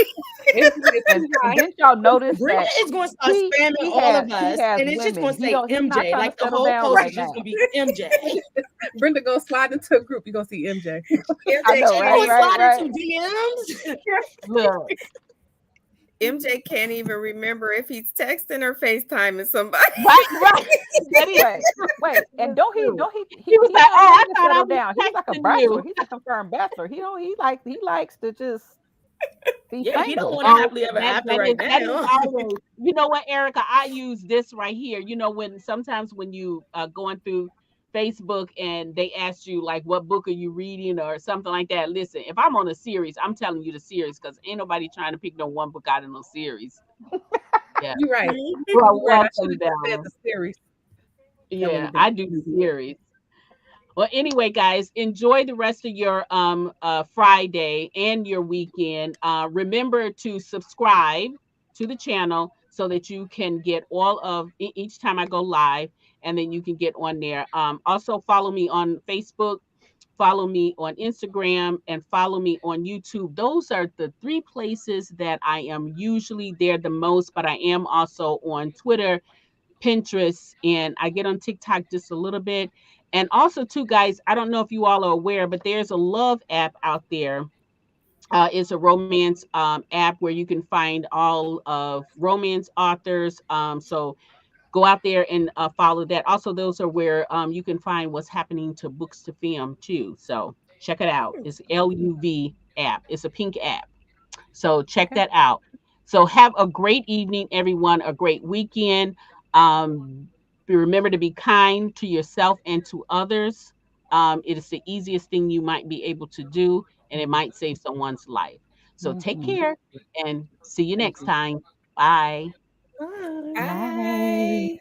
It's too and high. didn't y'all notice Brenda that is going to start spamming all of he us, has and it's just women. going to say He's not MJ. trying to Like the settle whole down post right is just now. going to be MJ. Brenda gonna slide into a group. You're gonna see MJ. I MJ know, She can't right, going to even right, slide right. into DMs. Look. MJ can't even remember if he's texting or FaceTiming somebody. Right, right. That is Wait, true. wait, and That's true. he He was he's like, not "Oh, I ready to thought I settle was down. He's like a texting bachelor. you." He's a confirmed bachelor. He likes to just be Yeah, he don't single. want to Oh, happily ever that after that right is that is now. always. You know what, Erica? I use this right here. When sometimes when you going through Facebook and they ask you like what book are you reading or something like that. Listen, if I'm on a series, I'm telling you the series because ain't nobody trying to pick no one book out of no series. Yeah, You're right. you are You're right. I should welcome, have just said Bella. the series. That would Yeah, have been I do the series. Well, anyway, guys, enjoy the rest of your Friday and your weekend. Remember to subscribe to the channel so that you can get all of each time I go live, and then you can get on there. Also, follow me on Facebook, follow me on Instagram, and follow me on YouTube. Those are the three places that I am usually there the most, but I am also on Twitter, Pinterest, and I get on TikTok just a little bit. And also, too, guys, I don't know if you all are aware, but there's a love app out there. It's a romance app where you can find all of romance authors. So go out there and follow that. Also, those are where you can find what's happening to books to film too. So check it out. It's LUV app. It's a pink app. So check Okay. that out. So have a great evening, everyone, a great weekend. Remember to be kind to yourself and to others. It is the easiest thing you might be able to do, and it might save someone's life. So take Mm-hmm. care and see you next time. Bye. Bye. Bye. Bye.